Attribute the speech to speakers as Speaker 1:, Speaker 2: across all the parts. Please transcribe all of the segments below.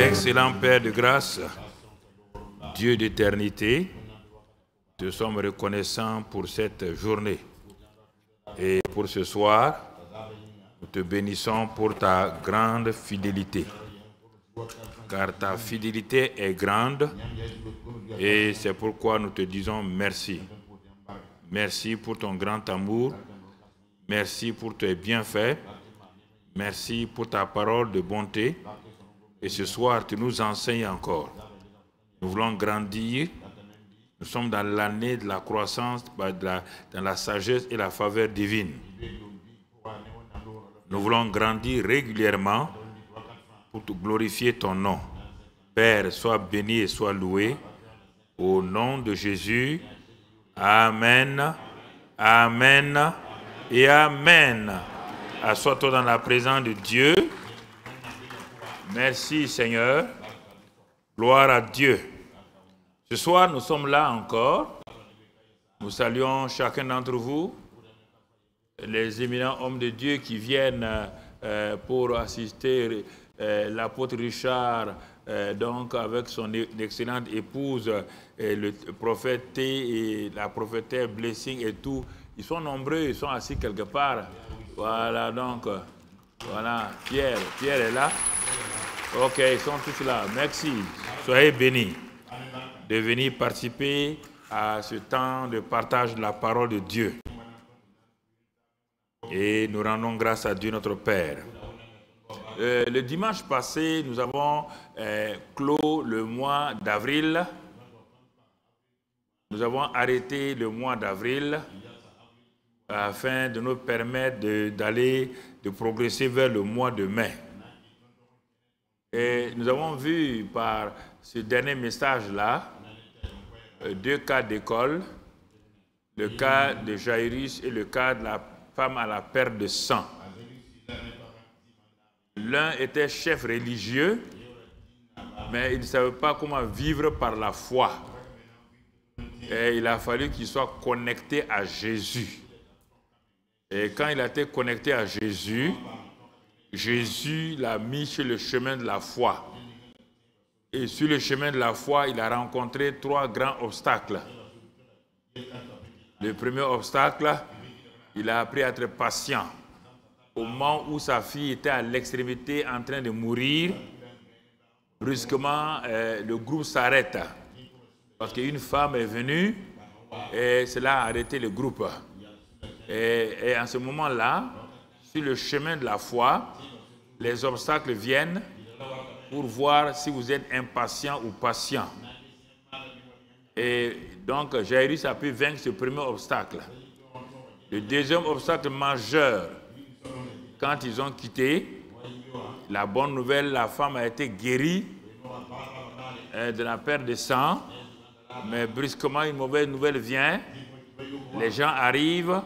Speaker 1: Excellent Père de grâce, Dieu d'éternité, te sommes reconnaissants pour cette journée. Et pour ce soir, nous te bénissons pour ta grande fidélité. Car ta fidélité est grande et c'est pourquoi nous te disons merci. Merci pour ton grand amour. Merci pour tes bienfaits. Merci pour ta parole de bonté. Et ce soir, tu nous enseignes encore. Nous voulons grandir. Nous sommes dans l'année de la croissance, dans la sagesse et la faveur divine. Nous voulons grandir régulièrement pour te glorifier ton nom. Père, sois béni et sois loué. Au nom de Jésus. Amen. Amen. Et Amen. Assois-toi dans la présence de Dieu. Merci Seigneur. Gloire à Dieu. Ce soir, nous sommes là encore. Nous saluons chacun d'entre vous, les éminents hommes de Dieu qui viennent pour assister l'apôtre Richard, donc avec son excellente épouse, le prophète T et la prophétesse Blessing et tout. Ils sont nombreux, ils sont assis quelque part. Voilà, donc, voilà, Pierre est là. Ok, ils sont tous là. Merci. Soyez bénis de venir participer à ce temps de partage de la parole de Dieu. Et nous rendons grâce à Dieu notre Père. Le dimanche passé, nous avons clos le mois d'avril. Nous avons arrêté le mois d'avril afin de nous permettre de progresser vers le mois de mai. Et nous avons vu par ce dernier message-là deux cas d'école, le cas de Jairus et le cas de la femme à la perte de sang. L'un était chef religieux, mais il ne savait pas comment vivre par la foi. Et il a fallu qu'il soit connecté à Jésus. Et quand il a été connecté à Jésus, Jésus l'a mis sur le chemin de la foi. Et sur le chemin de la foi, il a rencontré trois grands obstacles. Le premier obstacle, il a appris à être patient. Au moment où sa fille était à l'extrémité en train de mourir, brusquement, le groupe s'arrête. Parce qu'une femme est venue et cela a arrêté le groupe. Et en ce moment-là, sur le chemin de la foi, les obstacles viennent pour voir si vous êtes impatient ou patient. Et donc, Jairus a pu vaincre ce premier obstacle. Le deuxième obstacle majeur, quand ils ont quitté, la bonne nouvelle, la femme a été guérie de la perte de sang, mais brusquement, une mauvaise nouvelle vient. Les gens arrivent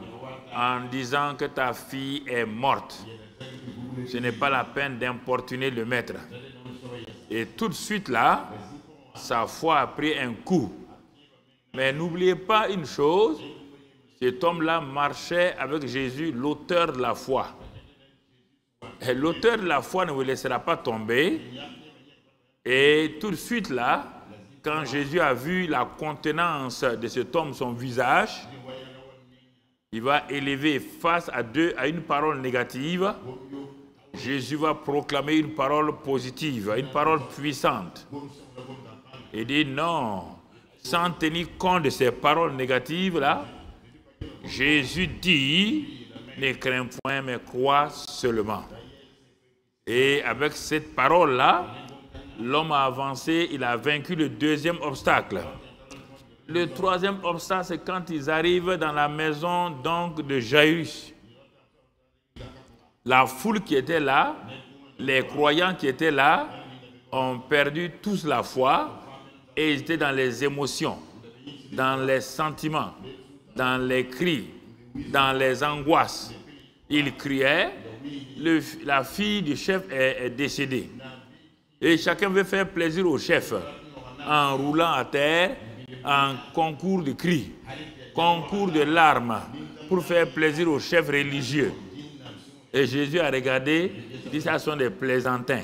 Speaker 1: en disant que ta fille est morte. Ce n'est pas la peine d'importuner le maître. Et tout de suite là, sa foi a pris un coup. Mais n'oubliez pas une chose, cet homme-là marchait avec Jésus, l'auteur de la foi. Et l'auteur de la foi ne vous laissera pas tomber. Et tout de suite là, quand Jésus a vu la contenance de cet homme, son visage, il va élever face à une parole négative. Jésus va proclamer une parole positive, une parole puissante. Il dit non, sans tenir compte de ces paroles négatives-là, Jésus dit, ne crains point, mais crois seulement. Et avec cette parole-là, l'homme a avancé, il a vaincu le deuxième obstacle. Le troisième obstacle, c'est quand ils arrivent dans la maison donc de Jairus. La foule qui était là, les croyants qui étaient là, ont perdu tous la foi et ils étaient dans les émotions, dans les sentiments, dans les cris, dans les angoisses. Ils criaient, la fille du chef est décédée. Et chacun veut faire plaisir au chef en roulant à terre, en concours de cris, concours de larmes, pour faire plaisir au chef religieux. Et Jésus a regardé, il dit, ça sont des plaisantins.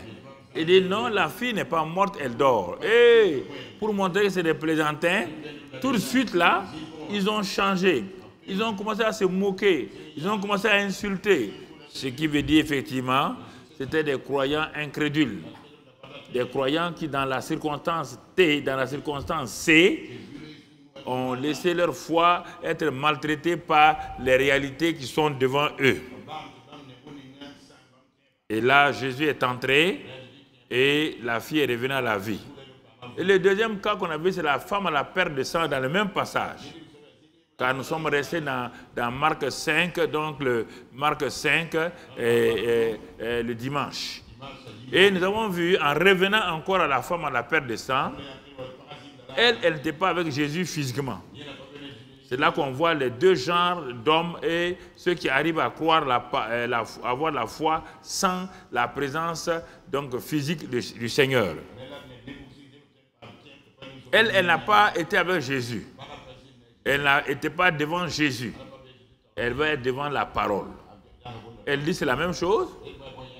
Speaker 1: Il dit non, la fille n'est pas morte, elle dort. Et pour montrer que c'est des plaisantins, tout de suite là, ils ont changé. Ils ont commencé à se moquer. Ils ont commencé à insulter. Ce qui veut dire effectivement, c'était des croyants incrédules. Des croyants qui dans la circonstance T, dans la circonstance C, ont laissé leur foi être maltraitée par les réalités qui sont devant eux. Et là, Jésus est entré et la fille est revenue à la vie. Et le deuxième cas qu'on a vu, c'est la femme à la perte de sang dans le même passage. Car nous sommes restés dans Marc 5, donc le Marc 5 le dimanche. Et nous avons vu, en revenant encore à la femme à la perte de sang, elle n'était pas avec Jésus physiquement. C'est là qu'on voit les deux genres d'hommes et ceux qui arrivent à croire, avoir la foi sans la présence donc, physique du Seigneur. Elle n'a pas été avec Jésus. Elle n'était pas devant Jésus. Elle va être devant la parole. Elle dit c'est la même chose,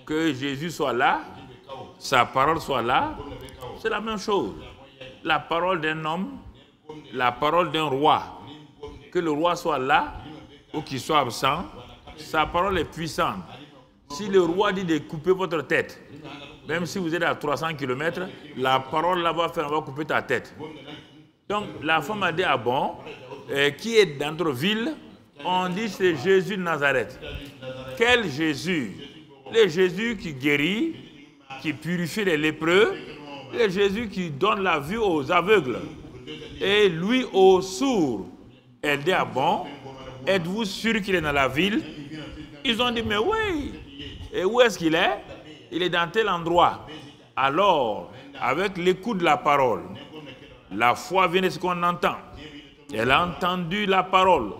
Speaker 1: que Jésus soit là, sa parole soit là, c'est la même chose. La parole d'un homme, la parole d'un roi, que le roi soit là ou qu'il soit absent, sa parole est puissante. Si le roi dit de couper votre tête, même si vous êtes à 300 km, la parole là va couper ta tête. Donc la femme a dit, ah bon, qui est dans notre ville? On dit c'est Jésus de Nazareth. Quel Jésus? Le Jésus qui guérit, qui purifie les lépreux, le Jésus qui donne la vue aux aveugles et lui aux sourds. Elle dit, ah bon, êtes-vous sûr qu'il est dans la ville? Ils ont dit, mais oui. Et où est-ce qu'il est? Il est dans tel endroit. Alors, avec l'écoute de la parole, la foi vient de ce qu'on entend. Elle a entendu la parole.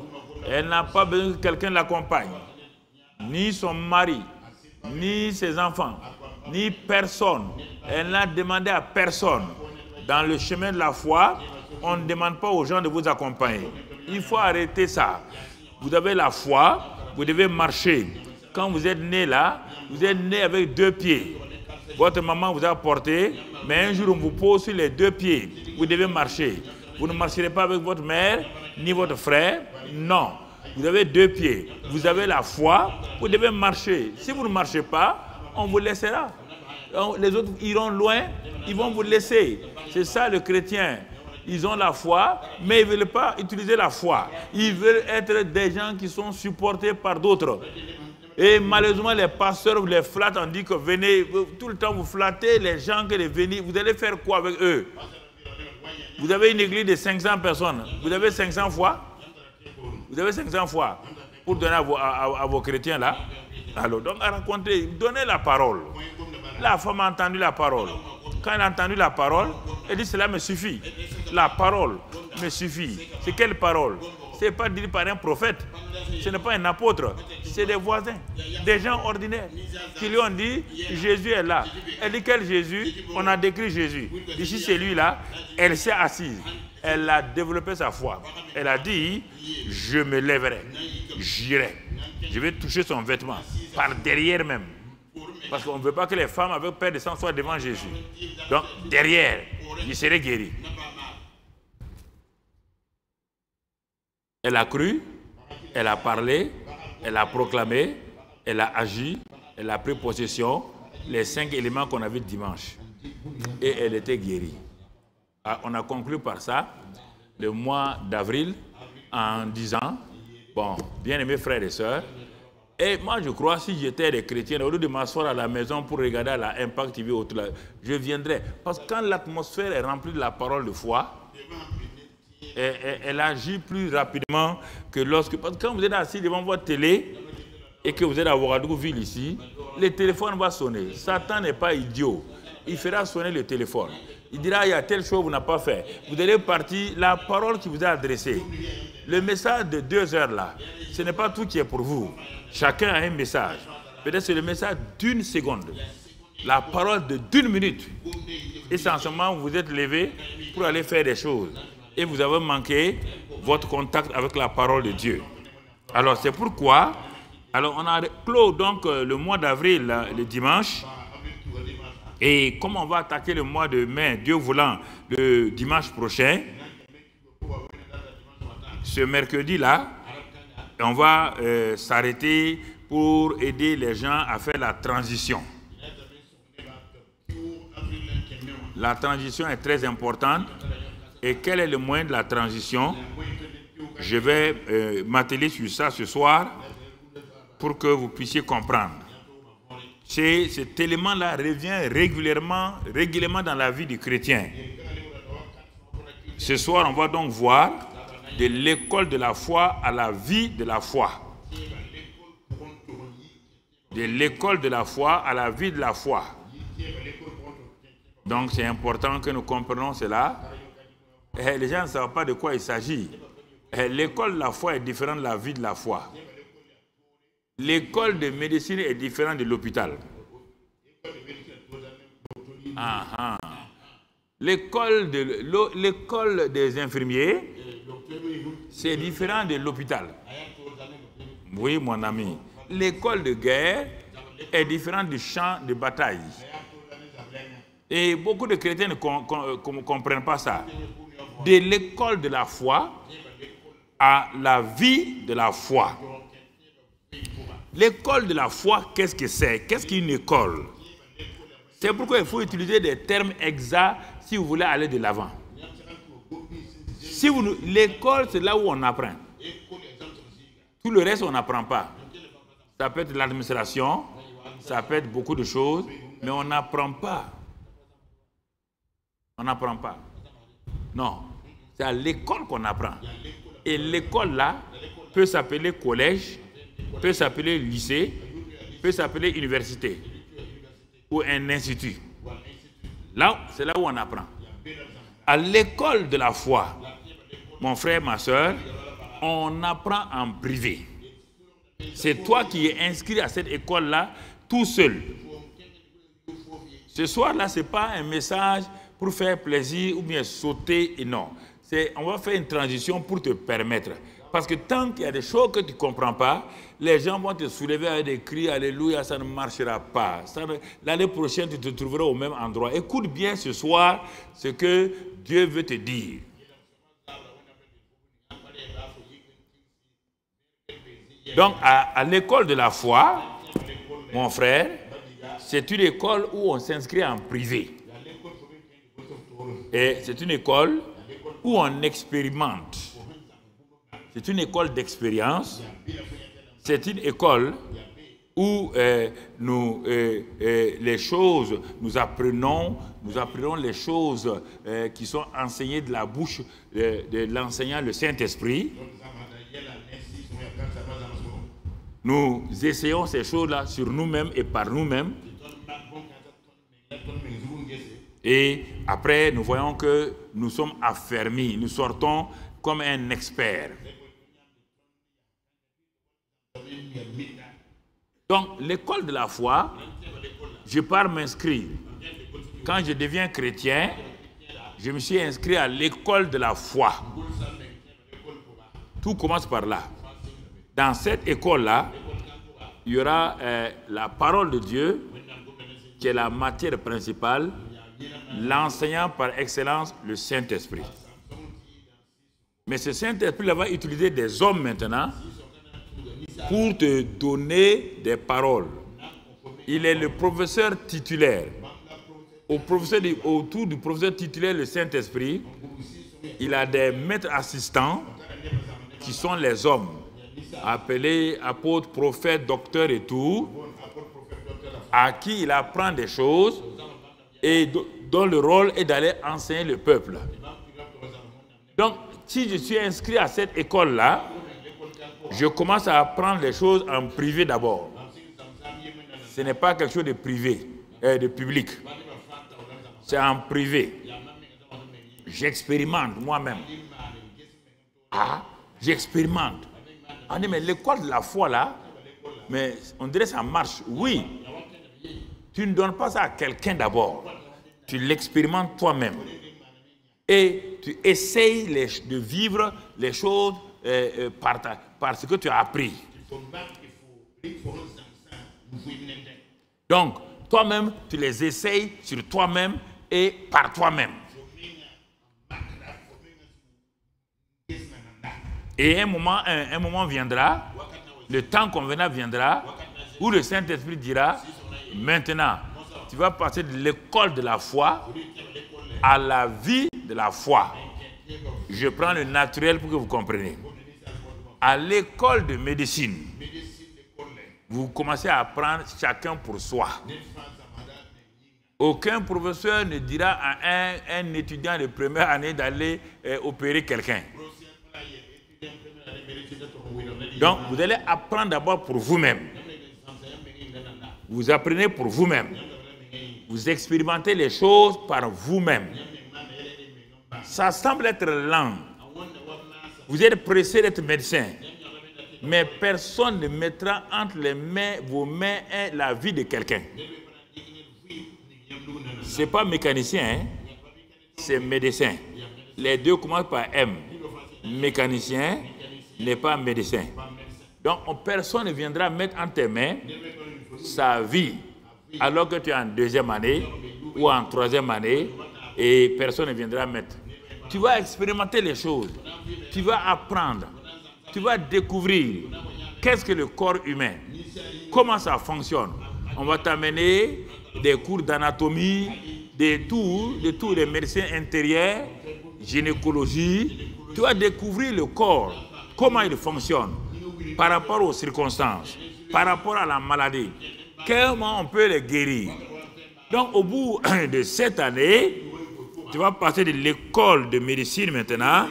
Speaker 1: Elle n'a pas besoin que quelqu'un l'accompagne. Ni son mari, ni ses enfants, ni personne. Elle n'a demandé à personne. Dans le chemin de la foi, on ne demande pas aux gens de vous accompagner. Il faut arrêter ça. Vous avez la foi, vous devez marcher. Quand vous êtes né là, vous êtes né avec 2 pieds. Votre maman vous a porté, mais un jour on vous pose sur les 2 pieds. Vous devez marcher. Vous ne marcherez pas avec votre mère, ni votre frère. Non. Vous avez 2 pieds. Vous avez la foi, vous devez marcher. Si vous ne marchez pas, on vous laissera. Les autres iront loin, ils vont vous laisser. C'est ça le chrétien. Ils ont la foi, mais ils ne veulent pas utiliser la foi. Ils veulent être des gens qui sont supportés par d'autres. Et malheureusement, les pasteurs les flattent, on dit que venez, tout le temps vous flattez les gens que les venez. Vous allez faire quoi avec eux? Vous avez une église de 500 personnes. Vous avez 500 fois? Vous avez 500 fois pour donner à vos chrétiens là. Alors, donc, à raconter, donnez la parole. La femme a entendu la parole. Quand elle a entendu la parole, elle dit cela me suffit. La parole me suffit. C'est quelle parole? Ce n'est pas dit par un prophète. Ce n'est pas un apôtre. C'est des voisins, des gens ordinaires qui lui ont dit Jésus est là. Elle dit quel Jésus? On a décrit Jésus. Ici c'est lui là. Elle s'est assise. Elle a développé sa foi. Elle a dit je me lèverai, j'irai. Je vais toucher son vêtement par derrière même. Parce qu'on ne veut pas que les femmes avec peur de sang soient devant Jésus. Donc, derrière, il serait guéri. Elle a cru, elle a parlé, elle a proclamé, elle a agi, elle a pris possession, les 5 éléments qu'on a vus dimanche. Et elle était guérie. On a conclu par ça le mois d'avril en disant, bon, bien-aimés frères et sœurs, et moi, je crois, si j'étais des chrétiens, au lieu de m'asseoir à la maison pour regarder la Impact TV, je viendrais. Parce que quand l'atmosphère est remplie de la parole de foi, elle agit plus rapidement que lorsque... Parce que quand vous êtes assis devant votre télé et que vous êtes à Ouagadougou-Ville ici, le téléphone va sonner. Satan n'est pas idiot. Il fera sonner le téléphone. Il dira, il y a telle chose que vous n'avez pas fait. Vous allez partir, la parole qui vous est adressée. Le message de 2 heures là, ce n'est pas tout qui est pour vous. Chacun a un message. Peut-être c'est le message d'1 seconde. La parole de d'1 minute. Et c'est en ce moment où vous êtes levé pour aller faire des choses. Et vous avez manqué votre contact avec la parole de Dieu. Alors c'est pourquoi, alors on a clos donc le mois d'avril, le dimanche, Et comme on va attaquer le mois de mai, Dieu voulant, le dimanche prochain, ce mercredi-là, on va s'arrêter pour aider les gens à faire la transition. La transition est très importante. Et quel est le moyen de la transition? Je vais m'atteler sur ça ce soir pour que vous puissiez comprendre. Cet élément-là revient régulièrement dans la vie du chrétien. Ce soir, on va donc voir de l'école de la foi à la vie de la foi. De l'école de la foi à la vie de la foi. Donc c'est important que nous comprenions cela. Les gens ne savent pas de quoi il s'agit. L'école de la foi est différente de la vie de la foi. L'école de médecine est différente de l'hôpital. L'école des infirmiers, c'est différent de l'hôpital. Oui, mon ami. L'école de guerre est différente du champ de bataille. Et beaucoup de chrétiens ne comprennent pas ça. De l'école de la foi à la vie de la foi. L'école de la foi, qu'est-ce que c'est? Qu'est-ce qu'une école? C'est pourquoi il faut utiliser des termes exacts si vous voulez aller de l'avant. L'école, c'est là où on apprend. Tout le reste, on n'apprend pas. Ça peut être l'administration, ça peut être beaucoup de choses, mais on n'apprend pas. On n'apprend pas. Non, c'est à l'école qu'on apprend. Et l'école là peut s'appeler collège, peut s'appeler lycée, peut s'appeler université ou un institut. Là, c'est là où on apprend. À l'école de la foi, mon frère, ma soeur, on apprend en privé. C'est toi qui es inscrit à cette école-là tout seul. Ce soir-là, ce n'est pas un message pour faire plaisir ou bien sauter et non. On va faire une transition pour te permettre. Parce que tant qu'il y a des choses que tu ne comprends pas, les gens vont te soulever avec des cris, alléluia, ça ne marchera pas. L'année prochaine, tu te trouveras au même endroit. Écoute bien ce soir ce que Dieu veut te dire. Donc, à l'école de la foi, mon frère, c'est une école où on s'inscrit en privé. Et c'est une école où on expérimente. C'est une école d'expérience. C'est une école où les choses, nous apprenons les choses qui sont enseignées de la bouche de l'enseignant, le Saint-Esprit. Nous essayons ces choses-là sur nous-mêmes et par nous-mêmes. Et après, nous voyons que nous sommes affermis. Nous sortons comme un expert. Donc, l'école de la foi, je pars m'inscrire. Quand je deviens chrétien, je me suis inscrit à l'école de la foi. Tout commence par là. Dans cette école-là, il y aura la parole de Dieu, qui est la matière principale, l'enseignant par excellence, le Saint-Esprit. Mais ce Saint-Esprit va utiliser des hommes maintenant pour te donner des paroles. Il est le professeur titulaire. Autour du professeur titulaire, le Saint-Esprit, il a des maîtres assistants qui sont les hommes, appelés apôtres, prophètes, docteurs et tout, à qui il apprend des choses et dont le rôle est d'aller enseigner le peuple. Donc, si je suis inscrit à cette école-là, je commence à apprendre les choses en privé d'abord. Ce n'est pas quelque chose de privé, de public. C'est en privé. J'expérimente moi-même. Ah, j'expérimente. On dit, mais l'école de la foi là, mais on dirait que ça marche. Oui. Tu ne donnes pas ça à quelqu'un d'abord. Tu l'expérimentes toi-même. Et tu essayes de vivre les choses par ce que tu as appris. Donc, Toi-même, tu les essayes sur toi-même et par toi-même. Et un moment viendra, le temps convenable viendra, où le Saint-Esprit dira, maintenant, tu vas passer de l'école de la foi à la vie de la foi. Je prends le naturel pour que vous compreniez. À l'école de médecine, vous commencez à apprendre chacun pour soi. Aucun professeur ne dira à un étudiant de première année d'aller opérer quelqu'un. Donc, vous allez apprendre d'abord pour vous-même. Vous apprenez pour vous-même. Vous expérimentez les choses par vous-même. Ça semble être lent. Vous êtes pressé d'être médecin. Mais personne ne mettra entre vos mains la vie de quelqu'un. Ce n'est pas mécanicien, hein? C'est médecin. Les deux commencent par M. Mécanicien n'est pas médecin. Donc, personne ne viendra mettre entre tes mains sa vie alors que tu es en deuxième année ou en troisième année et personne ne viendra mettre. Tu vas expérimenter les choses. Tu vas apprendre. Tu vas découvrir qu'est-ce que le corps humain, comment ça fonctionne. On va t'amener des cours d'anatomie, de tous les médecins intérieurs, gynécologie. Tu vas découvrir le corps, comment il fonctionne par rapport aux circonstances, par rapport à la maladie. Comment on peut les guérir. Donc au bout de cette année, tu vas passer de l'école de médecine maintenant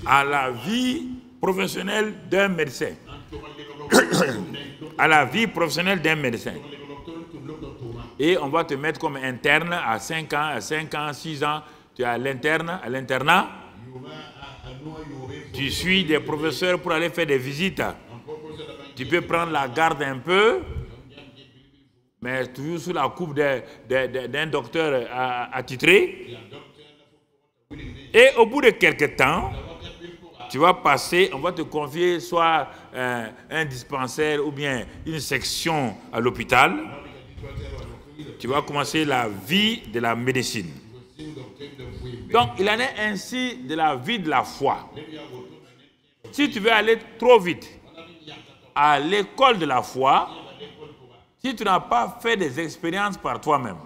Speaker 1: à la vie professionnelle d'un médecin. À la vie professionnelle d'un médecin. Et on va te mettre comme interne à 5 ans, 6 ans. Tu es à l'internat. Tu suis des professeurs pour aller faire des visites. Tu peux prendre la garde un peu, mais toujours sous la coupe d'un docteur attitré. Et au bout de quelques temps, tu vas passer, on va te confier soit un dispensaire ou bien une section à l'hôpital. Tu vas commencer la vie de la médecine. Donc, il en est ainsi de la vie de la foi. Si tu veux aller trop vite à l'école de la foi, si tu n'as pas fait des expériences par toi-même,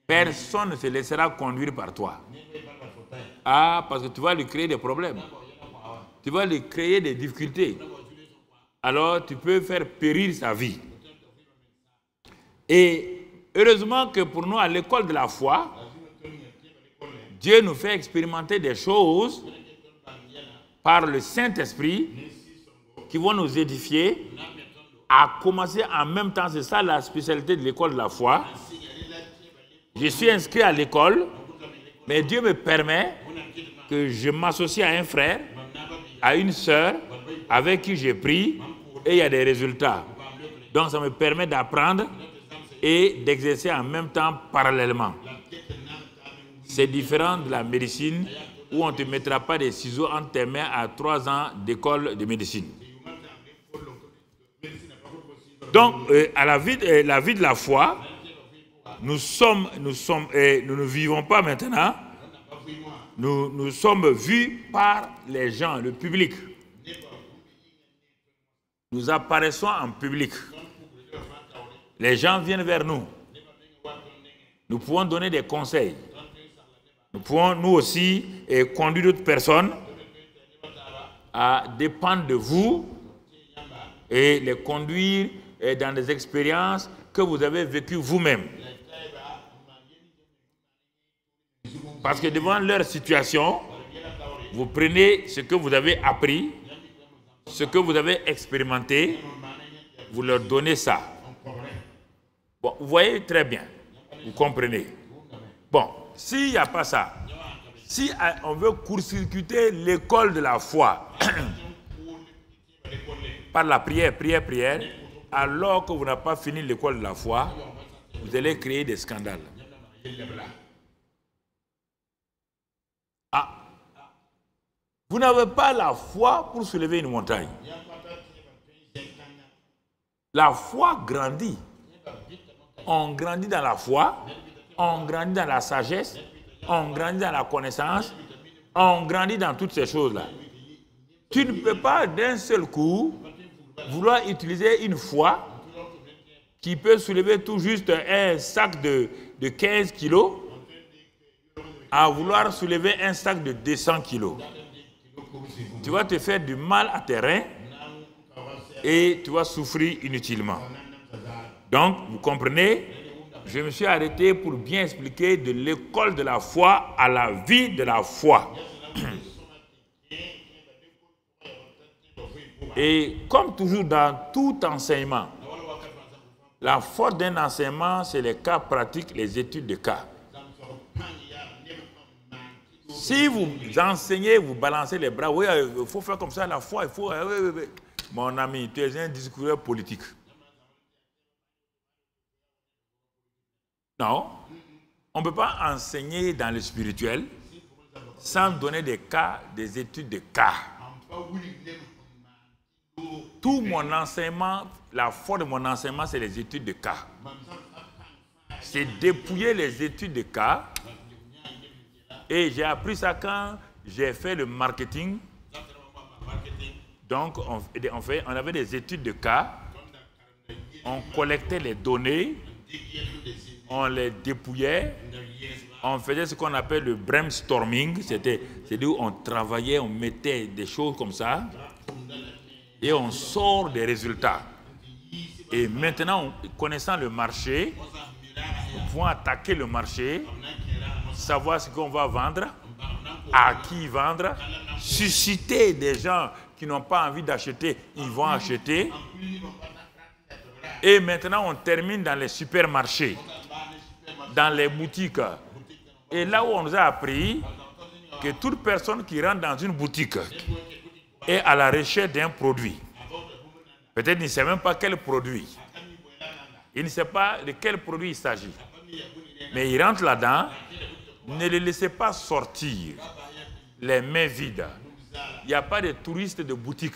Speaker 1: personne ne se laissera conduire par toi. Ah, parce que tu vas lui créer des problèmes. Tu vas lui créer des difficultés. Alors, tu peux faire périr sa vie. Et heureusement que pour nous, à l'école de la foi, Dieu nous fait expérimenter des choses par le Saint-Esprit qui vont nous édifier à commencer en même temps. C'est ça la spécialité de l'école de la foi. Je suis inscrit à l'école, mais Dieu me permet que je m'associe à un frère, à une sœur, avec qui j'ai pris, et il y a des résultats. Donc ça me permet d'apprendre et d'exercer en même temps parallèlement. C'est différent de la médecine où on ne te mettra pas des ciseaux entre tes mains à 3 ans d'école de médecine. Donc, à la vie de la foi, nous ne vivons pas maintenant. Nous sommes vus par les gens, le public. Nous apparaissons en public. Les gens viennent vers nous. Nous pouvons donner des conseils. Nous pouvons, nous aussi, conduire d'autres personnes à dépendre de vous et les conduire dans des expériences que vous avez vécues vous-même. Parce que devant leur situation, vous prenez ce que vous avez appris, ce que vous avez expérimenté, vous leur donnez ça. Bon, vous voyez très bien, vous comprenez. Bon, s'il n'y a pas ça, si on veut court-circuiter l'école de la foi par la prière, alors que vous n'avez pas fini l'école de la foi, vous allez créer des scandales. Ah, vous n'avez pas la foi pour soulever une montagne. La foi grandit on grandit dans la foi, on grandit dans la sagesse, on grandit dans la connaissance, on grandit dans toutes ces choses-là. Tu ne peux pas d'un seul coup vouloir utiliser une foi qui peut soulever tout juste un sac de 15 kilos à vouloir soulever un sac de 200 kilos. Tu vas te faire du mal à tes reins et tu vas souffrir inutilement. Donc, vous comprenez, je me suis arrêté pour bien expliquer de l'école de la foi à la vie de la foi. Et comme toujours dans tout enseignement, la force d'un enseignement, c'est les cas pratiques, les études de cas. Si vous enseignez, vous balancez les bras, oui, il faut faire comme ça la foi, il faut... Oui. Mon ami, tu es un discours politique. Non, on ne peut pas enseigner dans le spirituel sans donner des cas, des études de cas. Tout mon enseignement, la force de mon enseignement, c'est les études de cas. C'est dépouiller les études de cas. Et j'ai appris ça quand j'ai fait le marketing. Donc, on avait des études de cas. On collectait les données. On les dépouillait. On faisait ce qu'on appelle le brainstorming. C'est-à-dire où on travaillait, on mettait des choses comme ça. Et on sort des résultats. Et maintenant, connaissant le marché, nous pouvons attaquer le marché, savoir ce qu'on va vendre, à qui vendre, susciter des gens qui n'ont pas envie d'acheter, ils vont acheter. Et maintenant, on termine dans les supermarchés, dans les boutiques. Et là où on nous a appris que toute personne qui rentre dans une boutique est à la recherche d'un produit. Peut-être qu'il ne sait même pas quel produit. Il ne sait pas de quel produit il s'agit. Mais il rentre là-dedans. Ne le laissez pas sortir les mains vides. Il n'y a pas de touristes de boutique.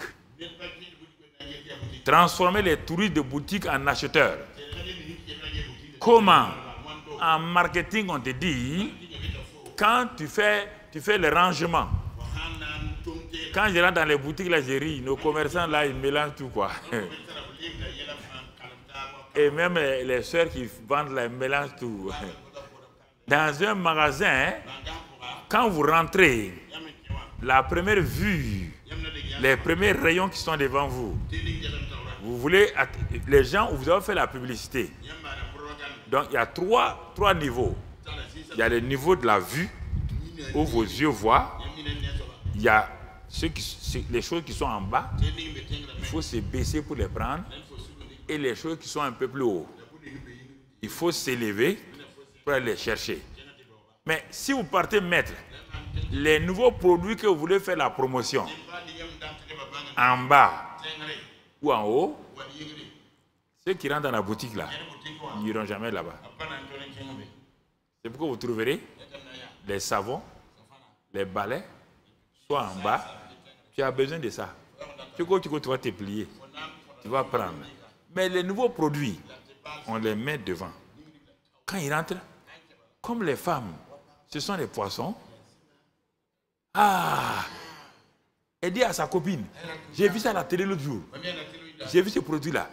Speaker 1: Transformez les touristes de boutique en acheteurs. Comment? En marketing, on te dit, quand tu fais le rangement, quand je rentre dans les boutiques, là, je ris. Nos commerçants, là, ils mélangent tout, quoi. Et même les sœurs qui vendent, là, ils mélangent tout. Dans un magasin, quand vous rentrez, la première vue, les premiers rayons qui sont devant vous, vous voulez, les gens, vous avez fait la publicité. Donc, il y a trois niveaux. Il y a le niveau de la vue, où vos yeux voient. Il y a les choses qui sont en bas, il faut se baisser pour les prendre. Et les choses qui sont un peu plus haut, il faut s'élever pour aller les chercher. Mais si vous partez mettre les nouveaux produits que vous voulez faire la promotion en bas ou en haut, ceux qui rentrent dans la boutique là, ils n'iront jamais là-bas. C'est pourquoi vous trouverez les savons, les balais, soit en bas. Tu as besoin de ça. Tu vas te plier. Tu vas prendre. Mais les nouveaux produits, on les met devant. Quand ils rentrent, comme les femmes, ce sont les poissons. Ah! Elle dit à sa copine, j'ai vu ça à la télé l'autre jour. J'ai vu ce produit-là.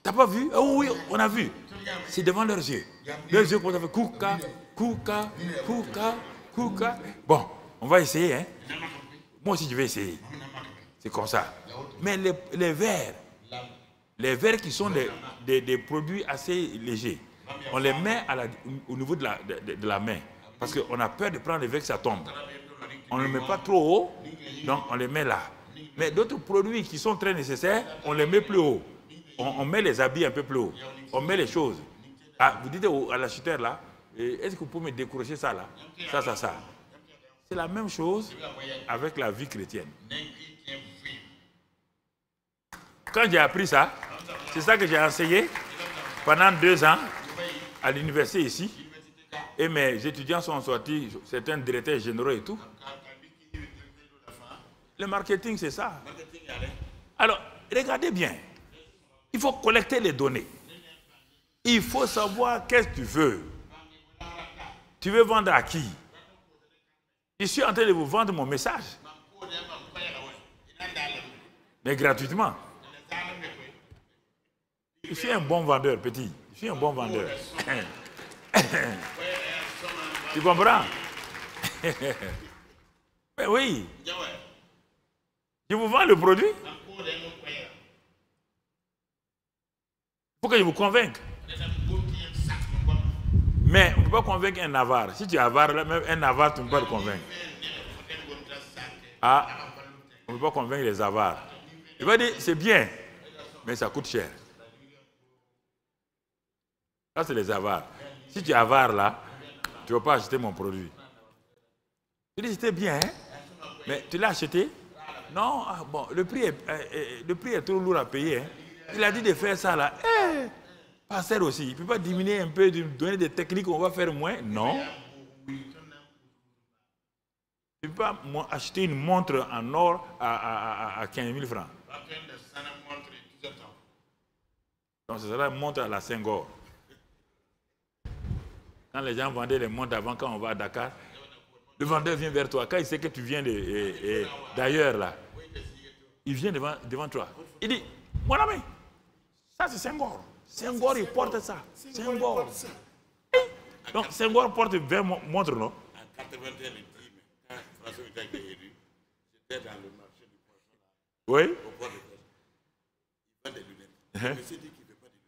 Speaker 1: T'as pas vu? Oh oui, on a vu. C'est devant leurs yeux. Leurs yeux, on fait kouka, kouka, kouka, kouka. Bon, on va essayer, hein? Moi aussi, je vais essayer. C'est comme ça. Mais les verres qui sont des produits assez légers, on les met au niveau de la main. Parce qu'on a peur de prendre les verres que ça tombe. On ne les met pas trop haut, donc on les met là. Mais d'autres produits qui sont très nécessaires, on les met plus haut. On met les habits un peu plus haut. On met les choses. Ah, vous dites à l'acheteur là, est-ce que vous pouvez me décrocher ça là? Ça. C'est la même chose avec la vie chrétienne. Quand j'ai appris ça, c'est ça que j'ai enseigné pendant 2 ans à l'université ici. Et mes étudiants sont sortis, certains directeurs généraux et tout. Le marketing, c'est ça. Alors, regardez bien. Il faut collecter les données. Il faut savoir qu'est-ce que tu veux. Tu veux vendre à qui? Je suis en train de vous vendre mon message. Mais gratuitement. Je suis un bon vendeur, petit. Je suis un bon vendeur. Tu comprends? Mais oui. Je vous vends le produit. Il faut que je vous convainque. Mais on ne peut pas convaincre un avare. Si tu es avare, même un avare, tu ne peux pas le convaincre. Ah, on ne peut pas convaincre les avares. Il va dire, c'est bien, mais ça coûte cher. Ça, c'est les avares. Si tu es avare là, tu ne vas pas acheter mon produit. Tu dis, c'était bien, hein? Mais tu l'as acheté? Non, ah, bon, le prix est trop lourd à payer. Hein? Il a dit de faire ça là. Pasteur aussi, il ne peut pas diminuer un peu, donner des techniques où on va faire moins? Non. Tu ne peux pas acheter une montre en or à 15 000 francs. Donc, ce sera une montre à la Senghor. Quand les gens vendaient les montres avant, quand on va à Dakar, le vendeur vient vers toi. Quand il sait que tu viens d'ailleurs, là, il vient devant toi. Il dit, mon ami, ça c'est Senghor. Senghor, il porte ça. Senghor. Donc, Senghor porte 20 montres, non? En 81, il dit, mais quand François Mitterrand était élu, j'étais dans le marché du poisson. Oui. Au port de Poisson. Il vend des lunettes. Le monsieur dit qu'il ne veut pas des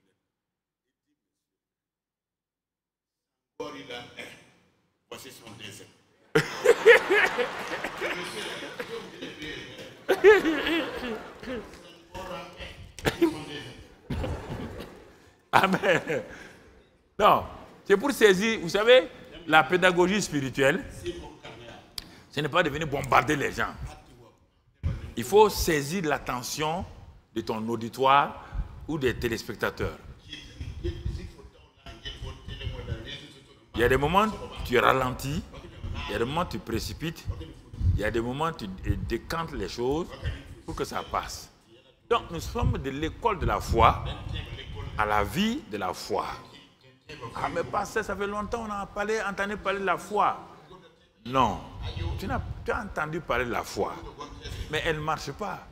Speaker 1: lunettes. Senghor, il a voici son dessin. Amen. Non, c'est pour saisir, vous savez, la pédagogie spirituelle, ce n'est pas de venir bombarder les gens. Il faut saisir l'attention de ton auditoire ou des téléspectateurs. Il y a des moments où tu ralentis, il y a des moments où tu précipites, il y a des moments où tu décantes les choses pour que ça passe. Donc nous sommes de l'école de la foi à la vie de la foi. Ah mais pasteur, ça fait longtemps qu'on a entendu parler de la foi. Non, tu as entendu parler de la foi, mais elle ne marche pas.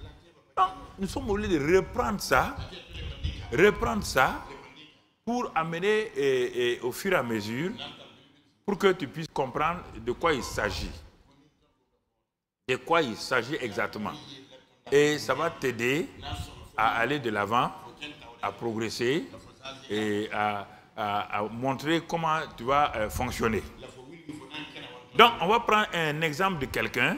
Speaker 1: Donc nous sommes obligés de reprendre ça pour amener au fur et à mesure, pour que tu puisses comprendre de quoi il s'agit. De quoi il s'agit exactement. Et ça va t'aider à aller de l'avant, à progresser et à montrer comment tu vas fonctionner. Donc, on va prendre un exemple de quelqu'un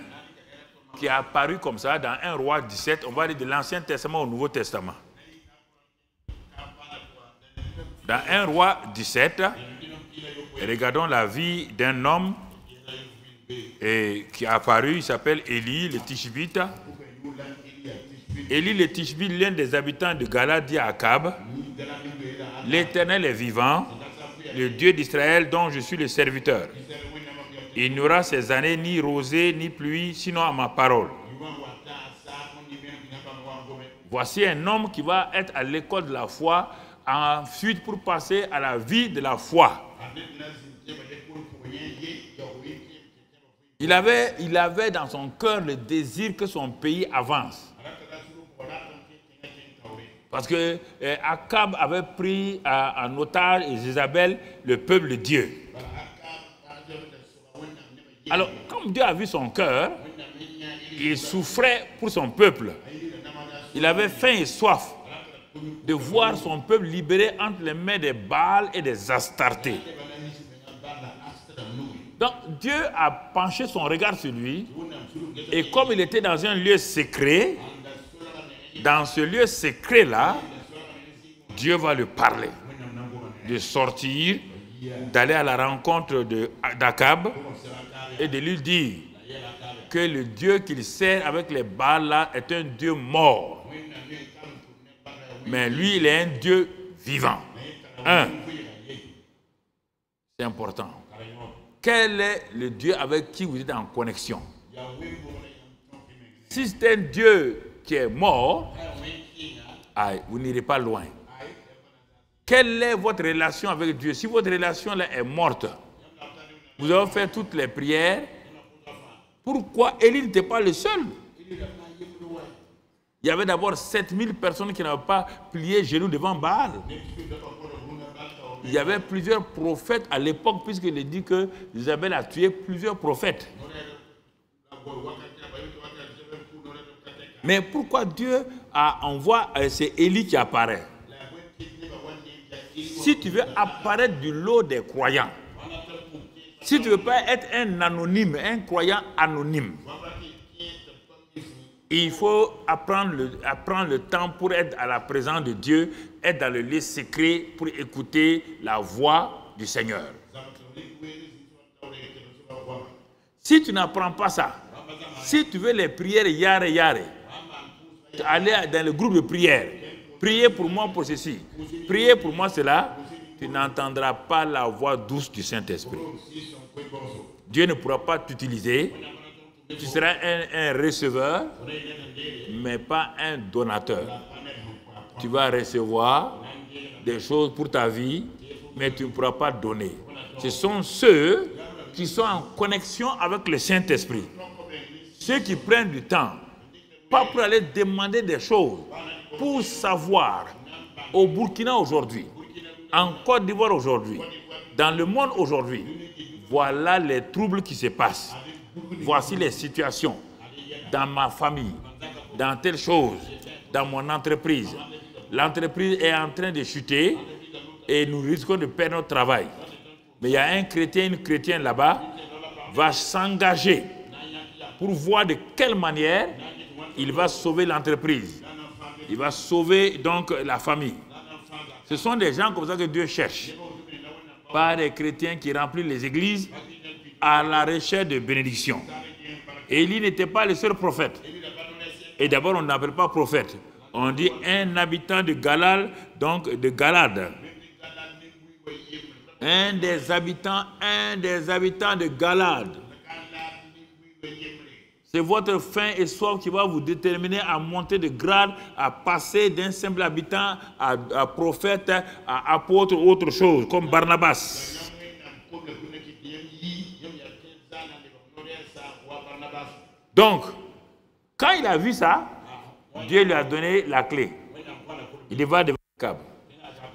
Speaker 1: qui est apparu comme ça dans 1 Roi 17, on va aller de l'Ancien Testament au Nouveau Testament. Dans 1 Roi 17, regardons la vie d'un homme qui est apparu, il s'appelle Élie le Tishbite. Élie le Tishbite, l'un des habitants de Galade, dit à Akab, l'Éternel est vivant, le Dieu d'Israël dont je suis le serviteur. Il n'y aura ces années ni rosée ni pluie, sinon à ma parole. Voici un homme qui va être à l'école de la foi, ensuite pour passer à la vie de la foi. Il avait dans son cœur le désir que son pays avance. Parce que Akab avait pris en otage Jézabel, le peuple de Dieu. Alors, comme Dieu a vu son cœur, il souffrait pour son peuple. Il avait faim et soif de voir son peuple libéré entre les mains des Baals et des Astartés. Donc, Dieu a penché son regard sur lui, et comme il était dans un lieu secret, dans ce lieu secret-là, Dieu va lui parler de sortir, d'aller à la rencontre d'Akab et de lui dire que le Dieu qu'il sert avec les Baals là est un Dieu mort. Mais lui, il est un Dieu vivant. C'est important. Quel est le Dieu avec qui vous êtes en connexion? Si c'est un Dieu qui est mort, vous n'irez pas loin. Quelle est votre relation avec Dieu? Si votre relation là est morte, vous avez fait toutes les prières, pourquoi Élie n'était pas le seul? Il y avait d'abord 7000 personnes qui n'avaient pas plié genoux devant Baal. Il y avait plusieurs prophètes à l'époque, puisqu'il dit que Isabelle a tué plusieurs prophètes. Mais pourquoi Dieu envoie, c'est Élie qui apparaît? Si tu veux apparaître du lot des croyants, si tu ne veux pas être un anonyme, un croyant anonyme, il faut apprendre le temps pour être à la présence de Dieu, être dans le lieu secret pour écouter la voix du Seigneur. Si tu n'apprends pas ça, si tu veux les prières yare, aller dans le groupe de prière, priez pour moi pour ceci, priez pour moi cela, tu n'entendras pas la voix douce du Saint-Esprit. Dieu ne pourra pas t'utiliser. Tu seras un receveur, mais pas un donateur. Tu vas recevoir des choses pour ta vie, mais tu ne pourras pas donner. Ce sont ceux qui sont en connexion avec le Saint-Esprit. Ceux qui prennent du temps, pas pour aller demander des choses, pour savoir au Burkina aujourd'hui, en Côte d'Ivoire aujourd'hui, dans le monde aujourd'hui, voilà les troubles qui se passent. Voici les situations dans ma famille, dans telle chose, dans mon entreprise. L'entreprise est en train de chuter et nous risquons de perdre notre travail. Mais il y a un chrétien, une chrétienne là-bas, va s'engager pour voir de quelle manière il va sauver l'entreprise. Il va sauver donc la famille. Ce sont des gens comme ça que Dieu cherche. Pas des chrétiens qui remplissent les églises à la recherche de bénédiction. Élie n'était pas le seul prophète. Et d'abord, on n'appelle pas prophète. On dit un habitant de Galal, donc de Galade. Un des habitants de Galade. C'est votre faim et soif qui va vous déterminer à monter de grade, à passer d'un simple habitant à prophète, à apôtre, autre chose, comme Barnabas. Donc, quand il a vu ça, Dieu lui a donné la clé. Il va devant Akab.